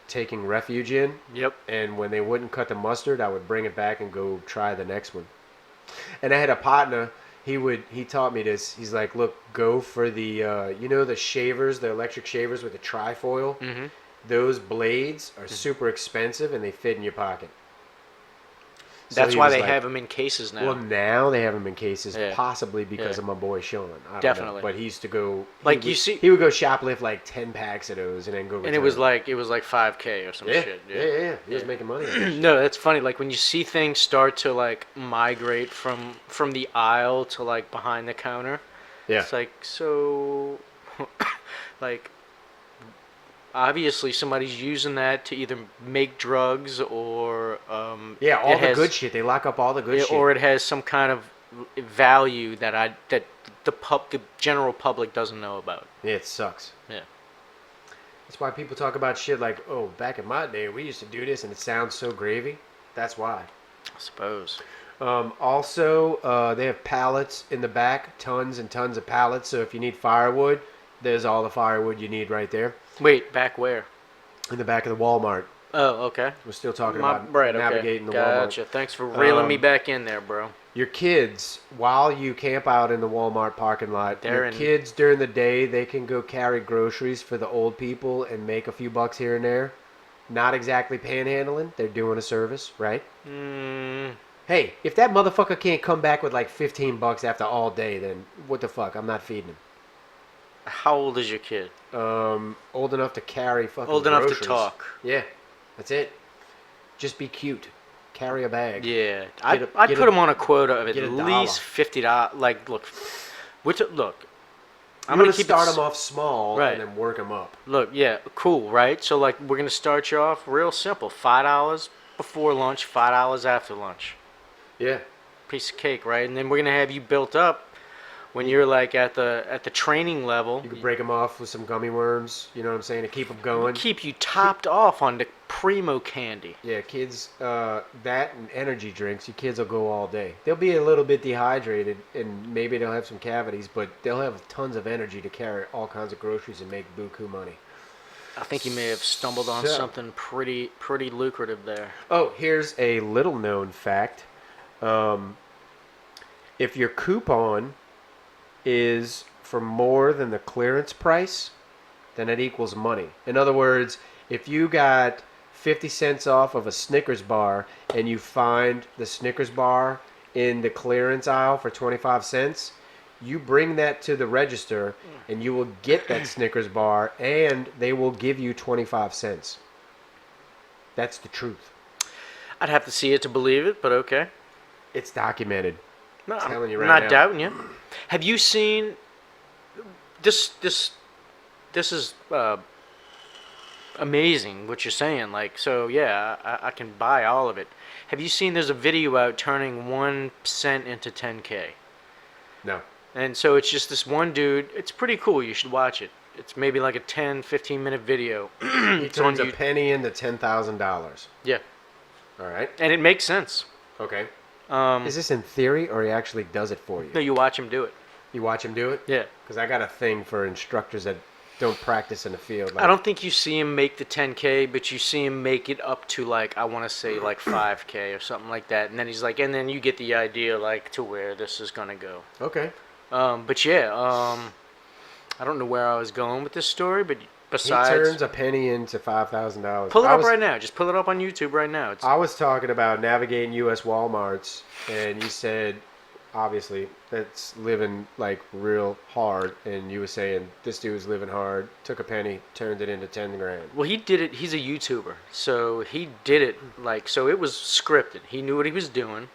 taking refuge in. Yep. And when they wouldn't cut the mustard, I would bring it back and go try the next one. And I had a partner. He taught me this. He's like, look, go for the the shavers, the electric shavers with the trifoil. Mm-hmm. Those blades are super expensive and they fit in your pocket. So That's he why was they like, have them in cases now. Well, now they have them in cases, Yeah. possibly because Yeah. of my boy Sean. I don't Definitely. know. But he used to go. Like, you see- he would go shoplift like 10 packs of those and then go. and it return was them. like 5K or some yeah, shit. yeah. He was making money. On that shit. No, that's funny. Like when you see things start to like migrate from the aisle to like behind the counter. Yeah. It's like so, like obviously somebody's using that to either make drugs or Yeah, all it the has- good shit. They lock up all the good shit. or it has some kind of value that the general public doesn't know about. Yeah, it sucks. Yeah. That's why people talk about shit like, oh, back in my day, we used to do this, and it sounds so gravy. That's why. I suppose. Also, they have pallets in the back, tons and tons of pallets. So if you need firewood, there's all the firewood you need right there Wait, back where? in the back of the Walmart. Oh, okay. We're still talking about Right, navigating okay. the Gotcha. Walmart. Thanks for reeling me Um, back in there, bro. Your kids, while you camp out in the Walmart parking lot, They're your in- kids during the day, they can go carry groceries for the old people and make a few bucks here and there. Not exactly panhandling. They're doing a service, right? Mm, Hey, if that motherfucker can't come back with like 15 bucks after all day, then what the fuck? I'm not feeding how old is your kid? him. Old enough to carry fucking Old enough to groceries. talk. Yeah, that's it. Just be cute. Carry a bag. Yeah, Get I'd get put him on a quota of at get a least $50. Like, look, look. I'm gonna keep start it him off small Right. and then work him up. Look, yeah, cool, right? So like, we're gonna start you off real simple: $5 before lunch, $5 after lunch. Yeah. Piece of cake, right? And then we're gonna have you built up when you're like at the training level. You can break them off with some gummy worms. You know what I'm saying? To keep them going. Keep you topped off on the primo candy. Yeah, kids, that and energy drinks, your kids will go all day. They'll be a little bit dehydrated and maybe they'll have some cavities, but they'll have tons of energy to carry all kinds of groceries and make buku money. I think you may have stumbled on So- something pretty lucrative there. Oh, here's a little known fact. If your coupon is for more than the clearance price, then it equals money. In other words, if you got 50 cents off of a Snickers bar and you find the Snickers bar in the clearance aisle for 25 cents, you bring that to the register and you will get that Snickers bar and they will give you 25 cents. That's the truth. I'd have to see it to believe it, but okay. It's documented. No, telling you I'm right not now. doubting you. Have you seen this? This is amazing what you're saying. Like, so yeah, I can buy all of it. Have you seen? There's a video out turning 1 cent into 10K, No. and so it's just this one dude. It's pretty cool. You should watch it. It's maybe like a 10, 15-minute video. He It's on turns a you. penny into $10,000. Yeah, All right. and it makes sense. Okay. Is this in theory, or he actually does it for you? No, you watch him do it. You watch him do it? Yeah. Because I got a thing for instructors that don't practice in the field. Like, I don't think you see him make the 10K, but you see him make it up to like, I want to say like 5K or something like that. And then he's like, and then you get the idea like to where this is gonna go. Okay. But yeah, I don't know where I was going with this story, but He besides, turns a penny into $5,000. pull it up right now. Just pull it up on YouTube right now. It's I was talking about navigating U.S. Wal-marts, and you said, obviously, that's living like real hard, and you were saying this dude was living hard, took a penny, turned it into 10 grand. well, he did it. He's a YouTuber, so he did it like so. It was scripted. He knew what he was doing,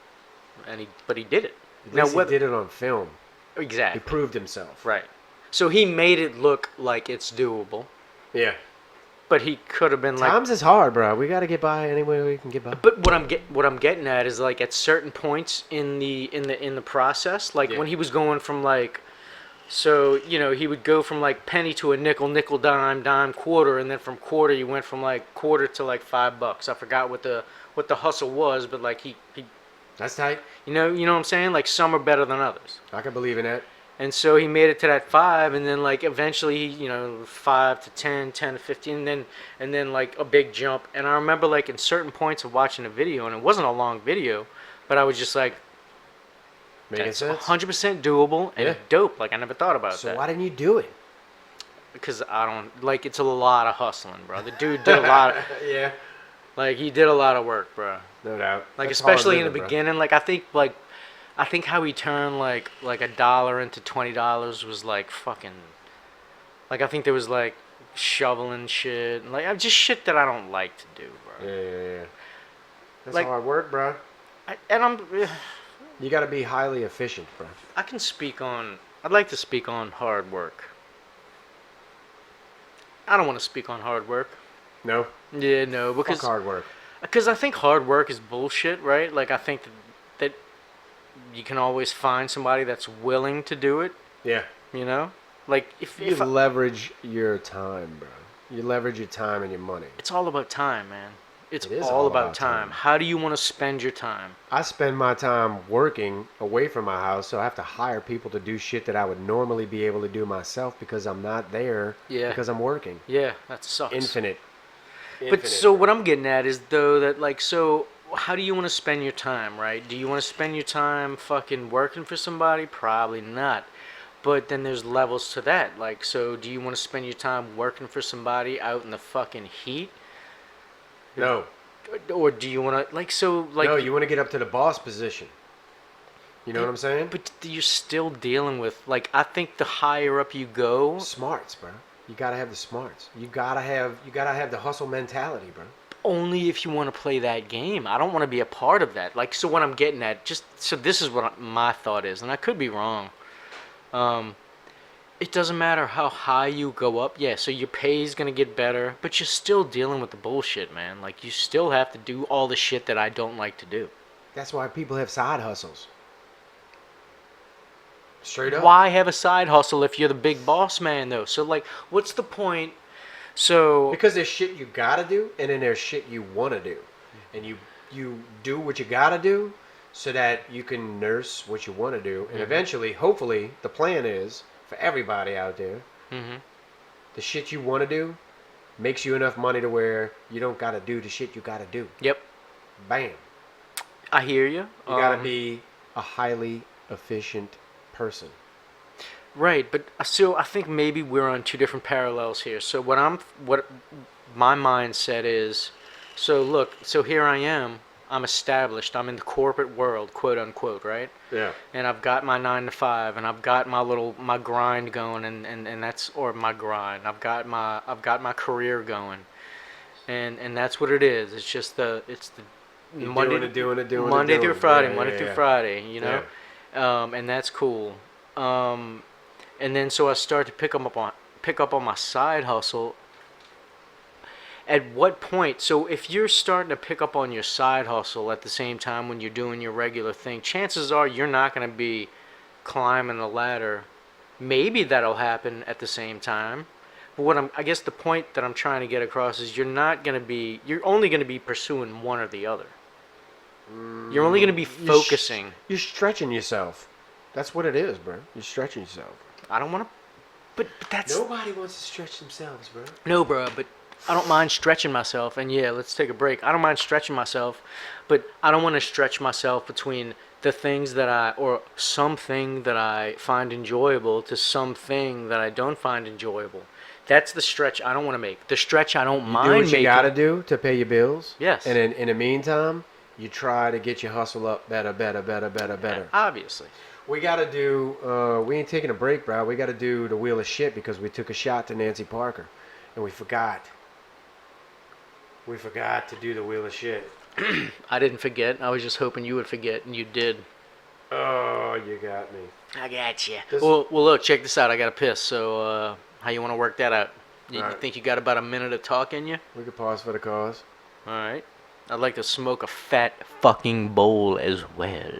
but he did it. At least he whether- did it on film. He exactly proved himself. right. So he made it look like it's doable. Yeah. But he could have been like. Times is hard, bro. We got to get by any way we can get by. But what I'm getting at is like at certain points in the process, like Yeah. when he was going from like, so he would go from like penny to a nickel, nickel, dime, dime, quarter, and then from quarter you went from like quarter to like $5. I forgot what the hustle was, but like he That's tight. you know what I'm saying? Like some are better than others. I can believe in that. And so he made it to that 5, and then like eventually, 5 to 10, 10 to 15, and then like a big jump. And I remember like in certain points of watching a video, and it wasn't a long video, but I was just like, Making that's sense? 100% doable and Yeah. dope. Like I never thought about So that. why didn't you do it? Because I don't like it's a lot of hustling, bro. The dude did a lot. Yeah. Like he did a lot of work, bro. No doubt. Like That's hard especially in the living, bro. beginning. Like I think how he turned like $1 into $20 was like fucking. Like I think there was like shoveling shit, and like just shit that I don't like to do, bro. Yeah. That's Like- hard work, bro. And You got to be highly efficient, bro. I can speak on. I'd like to speak on hard work. I don't want to speak on hard work. No? Yeah, no, Fuck because hard work. I think hard work is bullshit, right? Like I think that you can always find somebody that's willing to do it. Yeah. Like if You I- leverage your time, bro. You leverage your time and your money. it's all about time, man. It's It is all about time. time. How do you want to spend your time? I spend my time working away from my house, so I have to hire people to do shit that I would normally be able to do myself because I'm not there Yeah. because I'm working. Yeah, that sucks. Infinite. But so what I'm getting at is though that like so how do you want to spend your time, right? Do you want to spend your time fucking working for somebody? Probably not. But then there's levels to that. Like so do you want to spend your time working for somebody out in the fucking heat? No. Or do you want to like so like No, you want to get up to the boss position. You know what I'm saying? but you're still dealing with like I think the higher up you go, Smarts, bro. You gotta have the smarts. You gotta have the hustle mentality, bro. only if you want to play that game. I don't want to be a part of that. Like, so what I'm getting at, just so this is what my thought is, and I could be wrong. It doesn't matter how high you go up. Yeah, so your pay is gonna get better, but you're still dealing with the bullshit, man. Like, you still have to do all the shit that I don't like to do. That's why people have side hustles. Straight up. Why have a side hustle if you're the big boss man, though? So, like, what's the point? So Because there's shit you gotta do, and then there's shit you wanna do, and you do what you gotta do, so that you can nurse what you wanna do, and eventually, hopefully, the plan is for everybody out there, the shit you wanna do makes you enough money to where you don't gotta do the shit you gotta do. Yep, Bam. I hear you. You gotta be a highly efficient person. Right, but so I think maybe we're on two different parallels here. So what my mindset is, so look, so here I am, I'm established, I'm in the corporate world, quote unquote, right? Yeah. And I've got my 9 to 5, and I've got my grind going, and that's or my grind. I've got my career going, and that's what it is. It's just it's the You're Monday doing it. Monday through Friday, Yeah, Monday yeah, through yeah. Friday, you know, and that's cool. And then so I start to pick up on my side hustle, at what point? So if you're starting to pick up on your side hustle at the same time when you're doing your regular thing, chances are you're not going to be climbing the ladder. Maybe that'll happen at the same time. But I guess the point that I'm trying to get across is you're only going to be pursuing one or the other. You're only going to be focusing. You're stretching yourself. That's what it is, bro. You're stretching yourself. I don't want to, but that's Nobody wants to stretch themselves, bro. no, bro. But I don't mind stretching myself. And yeah, let's take a break. I don't mind stretching myself, but I don't want to stretch myself between the things or something that I find enjoyable to something that I don't find enjoyable. That's the stretch I don't want to make. The stretch I don't mind Do what making. you gotta do to pay your bills. Yes. And in the meantime, you try to get your hustle up better. Obviously. We gotta do. We ain't taking a break, bro. We gotta do the wheel of shit because we took a shot to Nancy Parker, and we forgot. We forgot to do the wheel of shit. I didn't forget. I was just hoping you would forget, and you did. Oh, you got me. I got you. This- Well, look, check this out. I got to piss. So, how you want to work that out? You All right. think you got about a minute of talk in you? We could pause for the cause. All right. I'd like to smoke a fat fucking bowl as well.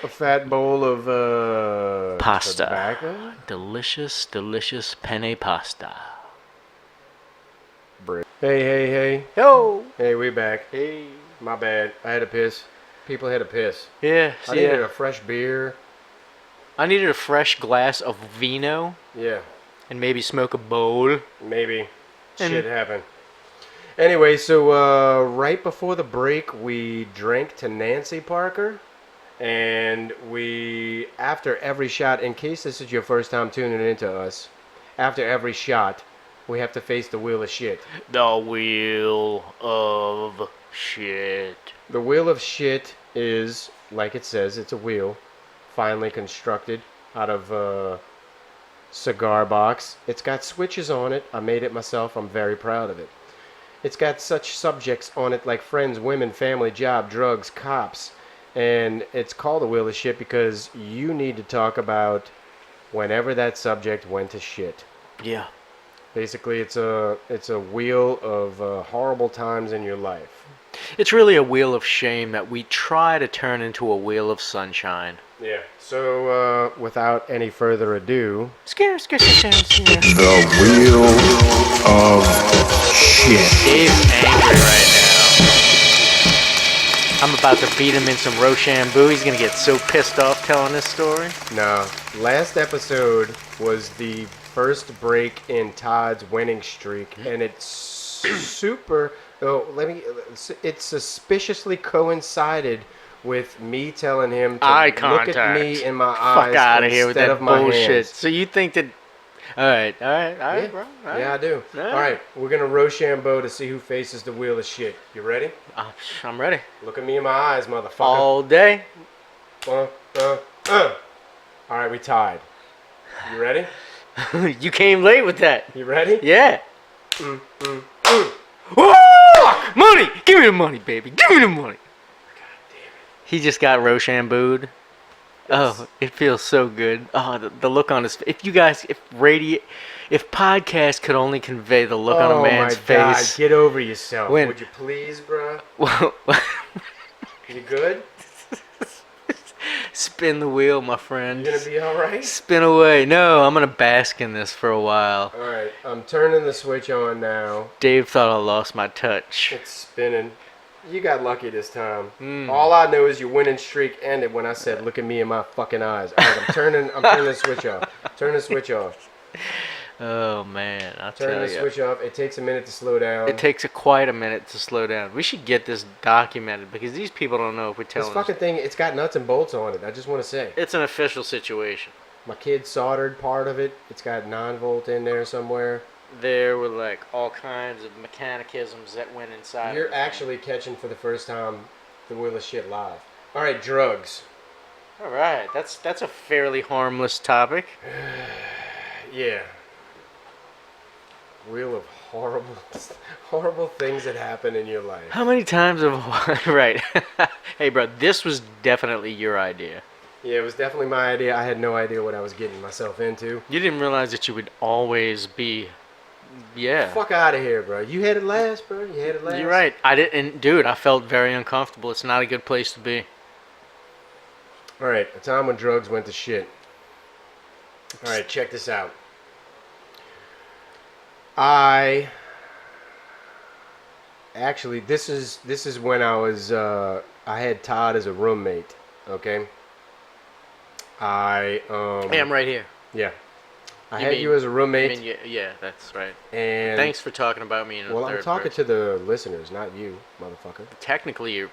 A fat bowl of Pasta. tobacco. Delicious, delicious penne pasta. Bread. Hey. Yo. Hey, we back. Hey. My bad. I had to piss. People had to piss. Yeah. I needed a fresh beer. I needed a fresh glass of vino Yeah, and maybe smoke a bowl. maybe. And- Shit happened. Anyway, so right before the break, we drank to Nancy Parker. And after every shot, in case this is your first time tuning into us, after every shot, we have to face the wheel of shit. The wheel of shit. The wheel of shit is, like it says, it's a wheel, finely constructed out of a cigar box. It's got switches on it. I made it myself. I'm very proud of it. It's got such subjects on it like friends, women, family, job, drugs, cops. And it's called a wheel of shit because you need to talk about whenever that subject went to shit. Yeah. Basically, it's a wheel of horrible times in your life. It's really a wheel of shame that we try to turn into a wheel of sunshine. Yeah. So, without any further ado, Scare. The wheel of shit. Dave's angry right now. I'm about to beat him in some Rochambeau. He's gonna get so pissed off telling this story. no. Last episode was the first break in Todd's winning streak, and it's super. Oh, it suspiciously coincided with me telling him to Eye look contact. at me in my eyes Fuck out of here with instead that of my bullshit. hands. So you think that? All right, Yeah. bro. All right. Yeah, I do. Yeah. All right, we're gonna Rochambeau to see who faces the wheel of shit. You ready? I'm ready. Look at me in my eyes, motherfucker. All day. All right, we tied. You ready? You came late with that. You ready? Yeah. Woo! Money! Give me the money, baby. Give me the money. He just got Rochambeau'd. Oh, it feels so good. Oh, the look on his face. If podcast could only convey the look on a man's Oh my God, face. get over yourself. When- Would you please, bro? Well, You good? spin the wheel, my friend. You gonna be all right? Spin away. No, I'm gonna bask in this for a while. All right, I'm turning the switch on now. Dave thought I lost my touch. It's spinning. You got lucky this time. Mm. All I know is your winning streak ended when I said, "Look at me in my fucking eyes." All right, I'm turning the switch off. Turn the switch off. Oh man, I'll Turn tell the you. switch off. It takes a minute to slow down. It takes quite a minute to slow down. We should get this documented because these people don't know if we're This telling fucking us. thing, it's got nuts and bolts on it. I just want to say. It's an official situation. My kid soldered part of it. It's got 9-volt in there somewhere. There were like all kinds of mechanicisms that went inside. You're of it. actually catching for the first time the wheel of shit live. All right, drugs. All right. That's a fairly harmless topic. Yeah. Wheel of horrible things that happen in your life. How many times have right? Hey, bro, this was definitely your idea. Yeah, it was definitely my idea. I had no idea what I was getting myself into. You didn't realize that you would always be Yeah. Fuck out of here, bro. You had it last, bro. You had it last. You're right. I didn't, dude. I felt very uncomfortable. It's not a good place to be. All right, a time when drugs went to shit. All right, check this out. I actually this is when I had Todd as a roommate. Okay. Hey, I'm right here. Yeah. I had you as a roommate. Yeah, that's right. And Thanks for talking about me in the well, third I'm talking person. to the listeners, not you, motherfucker. Technically, you're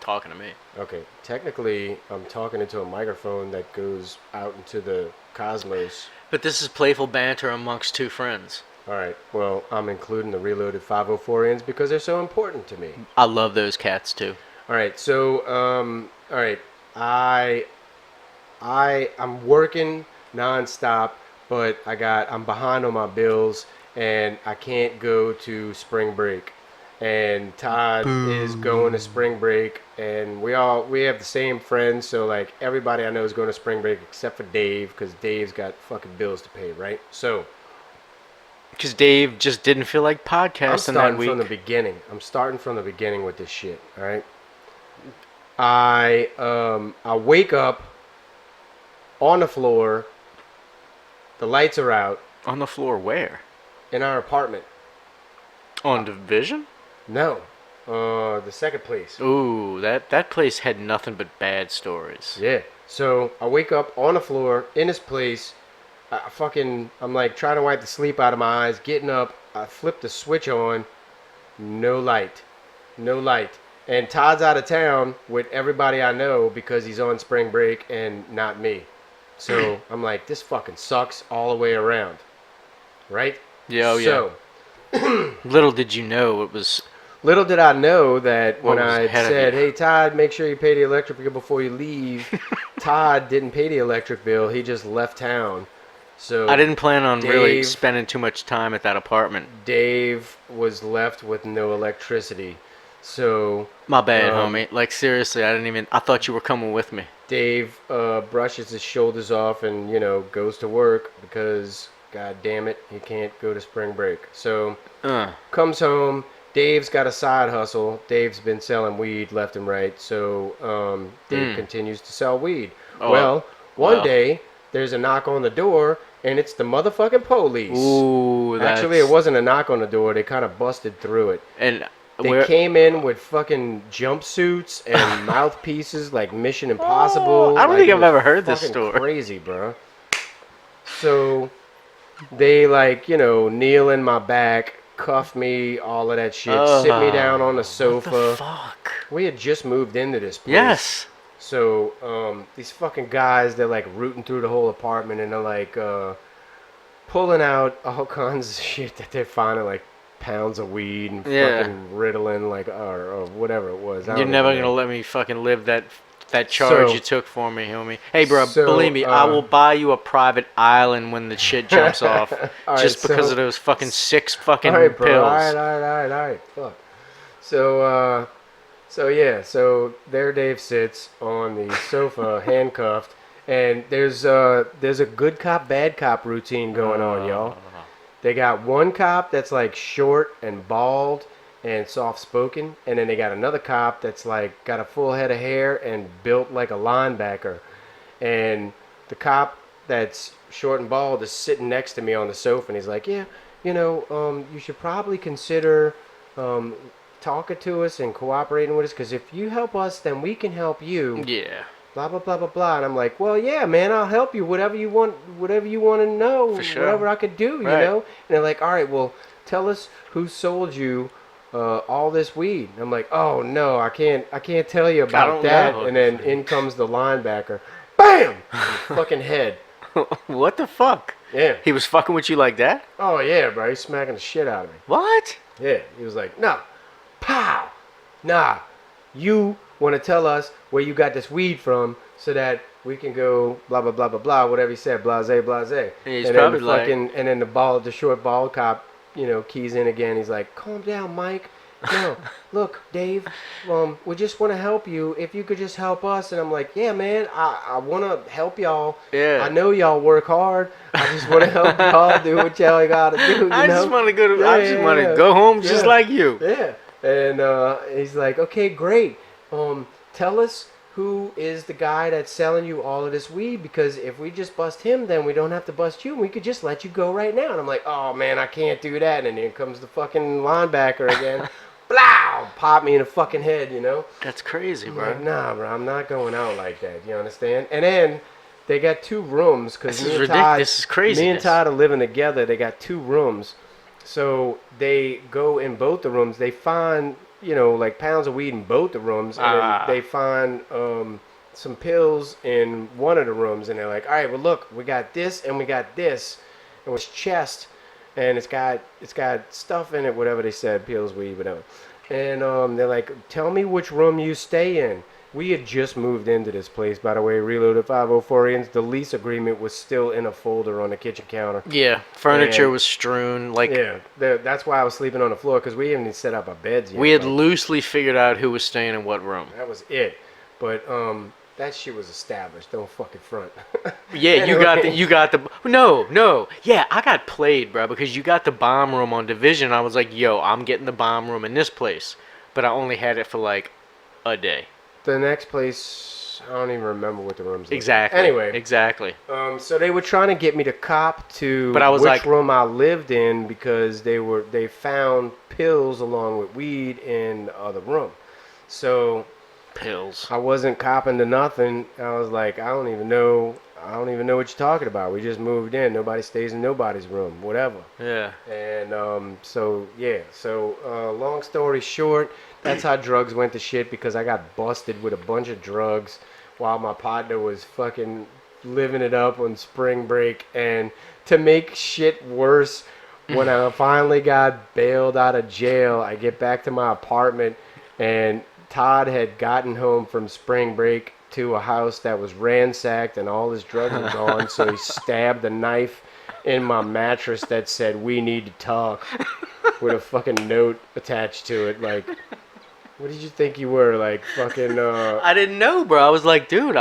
talking to me. Okay, technically, I'm talking into a microphone that goes out into the cosmos. But this is playful banter amongst two friends. All right, well, I'm including the reloaded 504Ns because they're so important to me. I love those cats too. All right, so all right, I'm working nonstop, but I'm behind on my bills and I can't go to spring break. And Todd is going to spring break, and we have the same friends, so like everybody I know is going to spring break except for Dave, because Dave's got fucking bills to pay, right? So Because Dave just didn't feel like I'm podcasting that starting week. from the beginning. I'm starting from the beginning with this shit. All right. I wake up on the floor. The lights are out On the floor where? in our apartment. On Division? No, the second place. Ooh, that place had nothing but bad stories. Yeah. So I wake up on the floor in this place. I'm like trying to wipe the sleep out of my eyes. Getting up, I flip the switch on. No light. No light. And Todd's out of town with everybody I know because he's on spring break and not me. So I'm like, this fucking sucks all the way around. Right? Yeah, oh, so, Little did you know it was. little did I know that What when was I ahead of said, you? hey, Todd, make sure you pay the electric bill before you leave, Todd didn't pay the electric bill. He just left town. So I didn't plan on really Dave- spending too much time at that apartment. Dave was left with no electricity. So My bad, Um, homie. Like, seriously, I thought you were coming with me. Dave brushes his shoulders off and, goes to work because, god damn it, he can't go to spring break. So comes home. Dave's got a side hustle. Dave's been selling weed left and right. So Dave continues to sell weed. Oh, well, one well. day there's a knock on the door and it's the motherfucking police. Ooh, Actually, it wasn't a knock on the door. They kind of busted through it. And They came in with fucking jumpsuits and mouthpieces like Mission Impossible. I don't Like, think it I've was ever heard this fucking story. Crazy, bro. So they kneel in my back, cuff me, all of that shit, sit me down on the sofa. What the fuck? We had just moved into this place. Yes. So these fucking guys, they're like rooting through the whole apartment and they're like pulling out all kinds of shit that they're finding, like pounds of weed and Yeah. fucking Ritalin, like or whatever it was. I You're don't never even know. gonna let me fucking live that charge So- you took for me, homie. Hey, bro, so, believe me, I will buy you a private island when the shit jumps off, All just right, because so- of those fucking 6 fucking All right, bro. pills. All right. Fuck. So yeah. So there Dave sits on the sofa, handcuffed, and there's a good cop, bad cop routine going on, y'all. They got one cop that's like short and bald and soft spoken, and then they got another cop that's like got a full head of hair and built like a linebacker. And the cop that's short and bald is sitting next to me on the sofa, and he's like, yeah, you should probably consider talking to us and cooperating with us, because if you help us, then we can help you. Yeah. Blah blah blah blah blah. And I'm like, well, yeah, man, I'll help you. Whatever you want to know, For sure. whatever I could do, you Right. know. And they're like, all right, well, tell us who sold you all this weed. And I'm like, oh no, I can't tell you about don't that. know. And then in comes the linebacker, bam, fucking head. What the fuck? Yeah. He was fucking with you like that? Oh yeah, bro. He's smacking the shit out of me. What? Yeah. He was like, no, pow, nah. You want to tell us where you got this weed from so that we can go blah blah blah blah blah, whatever he said, blase blase. He's and probably then and then the short bald cop, keys in again. He's like, calm down, Mike. no, look, Dave, we just want to help you. If you could just help us. And I'm like, yeah, man, I want to help y'all. Yeah. I know y'all work hard. I just want to help y'all do what y'all got to do, I just want to go. I just want to yeah. go home just Yeah. like you. Yeah. And he's like, okay, great. Tell us who is the guy that's selling you all of this weed, because if we just bust him, then we don't have to bust you, and we could just let you go right now. And I'm like, oh man, I can't do that. And then here comes the fucking linebacker again. Blow! Pop me in the fucking head, you know? That's crazy, I'm bro. like, nah, bro, I'm not going out like that. You understand? And then they got 2 rooms, because This is ridiculous. This is crazy. me and Todd are living together. They got 2 rooms. So they go in both the rooms. They find, like pounds of weed in both the rooms. And then they find some pills in one of the rooms. And they're like, all right, well, look, we got this and we got this. It was chest. And it's got stuff in it, whatever they said, pills, weed, whatever. And they're like, tell me which room you stay in. We had just moved into this place, by the way, Reloaded 504ians. The lease agreement was still in a folder on the kitchen counter. Yeah, furniture And- was strewn. Like, Yeah, that's why I was sleeping on the floor, because we haven't even set up our beds yet. we had Like, loosely figured out who was staying in what room. that was it. But that shit was established. Don't fucking front. Yeah, Anyway. you got the no. Yeah, I got played, bro, because you got the bomb room on Division. I was like, yo, I'm getting the bomb room in this place, but I only had it for like a day. The next place, I don't even remember what the rooms looked like. Exactly. Anyway, Exactly. so they were trying to get me to cop to But I was which like- room I lived in, because they found pills along with weed in the other room. So Pills. I wasn't copping to nothing. I was like, I don't even know what you're talking about. We just moved in. Nobody stays in nobody's room. Whatever. Yeah. And so long story short, that's how drugs went to shit, because I got busted with a bunch of drugs while my partner was fucking living it up on spring break. And to make shit worse, when I finally got bailed out of jail, I get back to my apartment, and Todd had gotten home from spring break to a house that was ransacked and all his drugs were gone. So he stabbed a knife in my mattress that said, "We need to talk," with a fucking note attached to it. Like, what did you think you were? Like, fucking, I didn't know, bro. I was like, dude,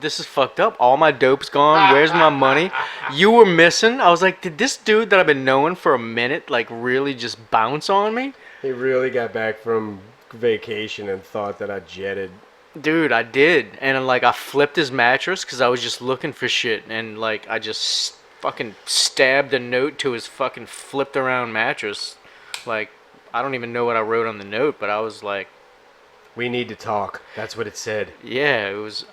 this is fucked up. All my dope's gone. Where's my money? You were missing. I was like, did this dude that I've been knowing for a minute, like, really just bounce on me? he really got back from vacation and thought that I jetted. Dude, I did. And, like, I flipped his mattress because I was just looking for shit. And, like, I just fucking stabbed a note to his fucking flipped around mattress. Like, I don't even know what I wrote on the note, but I was like, We need to talk. That's what it said. yeah, it was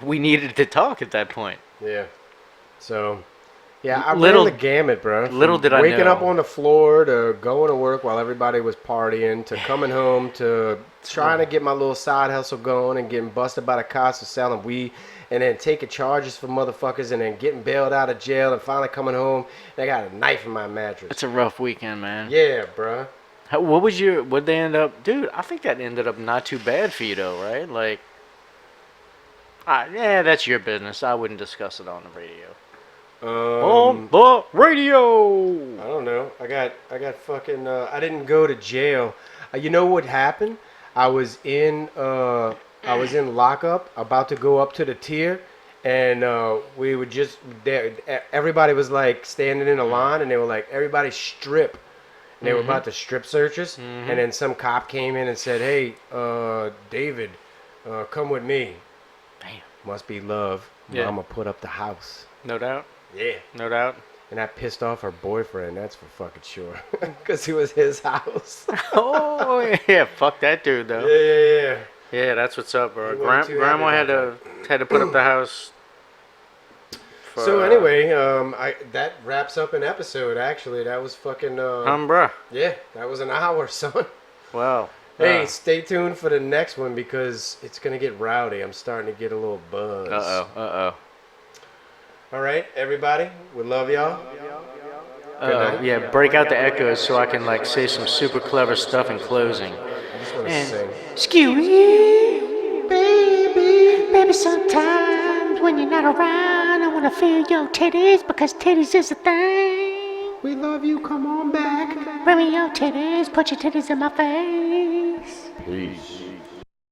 we needed to talk at that point. Yeah. So, yeah, I Little- ran the gamut, bro. little From did I waking know. up on the floor, to going to work while everybody was partying, to coming home, to trying to get my little side hustle going and getting busted by the cops for selling weed, and then taking charges for motherfuckers, and then getting bailed out of jail, and finally coming home, and I got a knife in my mattress. It's a rough weekend, man. Yeah, bro. What'd they end up, dude? I think that ended up not too bad for you, though, right? Like, yeah, that's your business. I wouldn't discuss it on the radio. On the radio. I don't know. I got fucking. I didn't go to jail. You know what happened? I was in lockup, about to go up to the tier, and we were just there. Everybody was like standing in a line, and they were like, "Everybody strip." And they were about to strip search us, and then some cop came in and said, "Hey, David, come with me." Damn. Must be love. Yeah. Mama put up the house. No doubt. Yeah. No doubt. And that pissed off her boyfriend, that's for fucking sure. Because it was his house. Oh, yeah. Fuck that dude, though. Yeah. Yeah, that's what's up, bro. He wasn't too Grandma happy had to put up the house. For, So anyway, that wraps up an episode, actually. That was fucking, bruh. yeah, that was an hour, son. Wow. Hey, stay tuned for the next one, because it's going to get rowdy. I'm starting to get a little buzz. Uh-oh. All right, everybody, we love y'all. Good night. Yeah, break out the echoes so I can, like, say some super clever stuff in closing. I just want to sing. Excuse you, baby, sometimes when you're not around, I want to feel your titties because titties is a thing. We love you, come on back. Bring me your titties, put your titties in my face. Peace.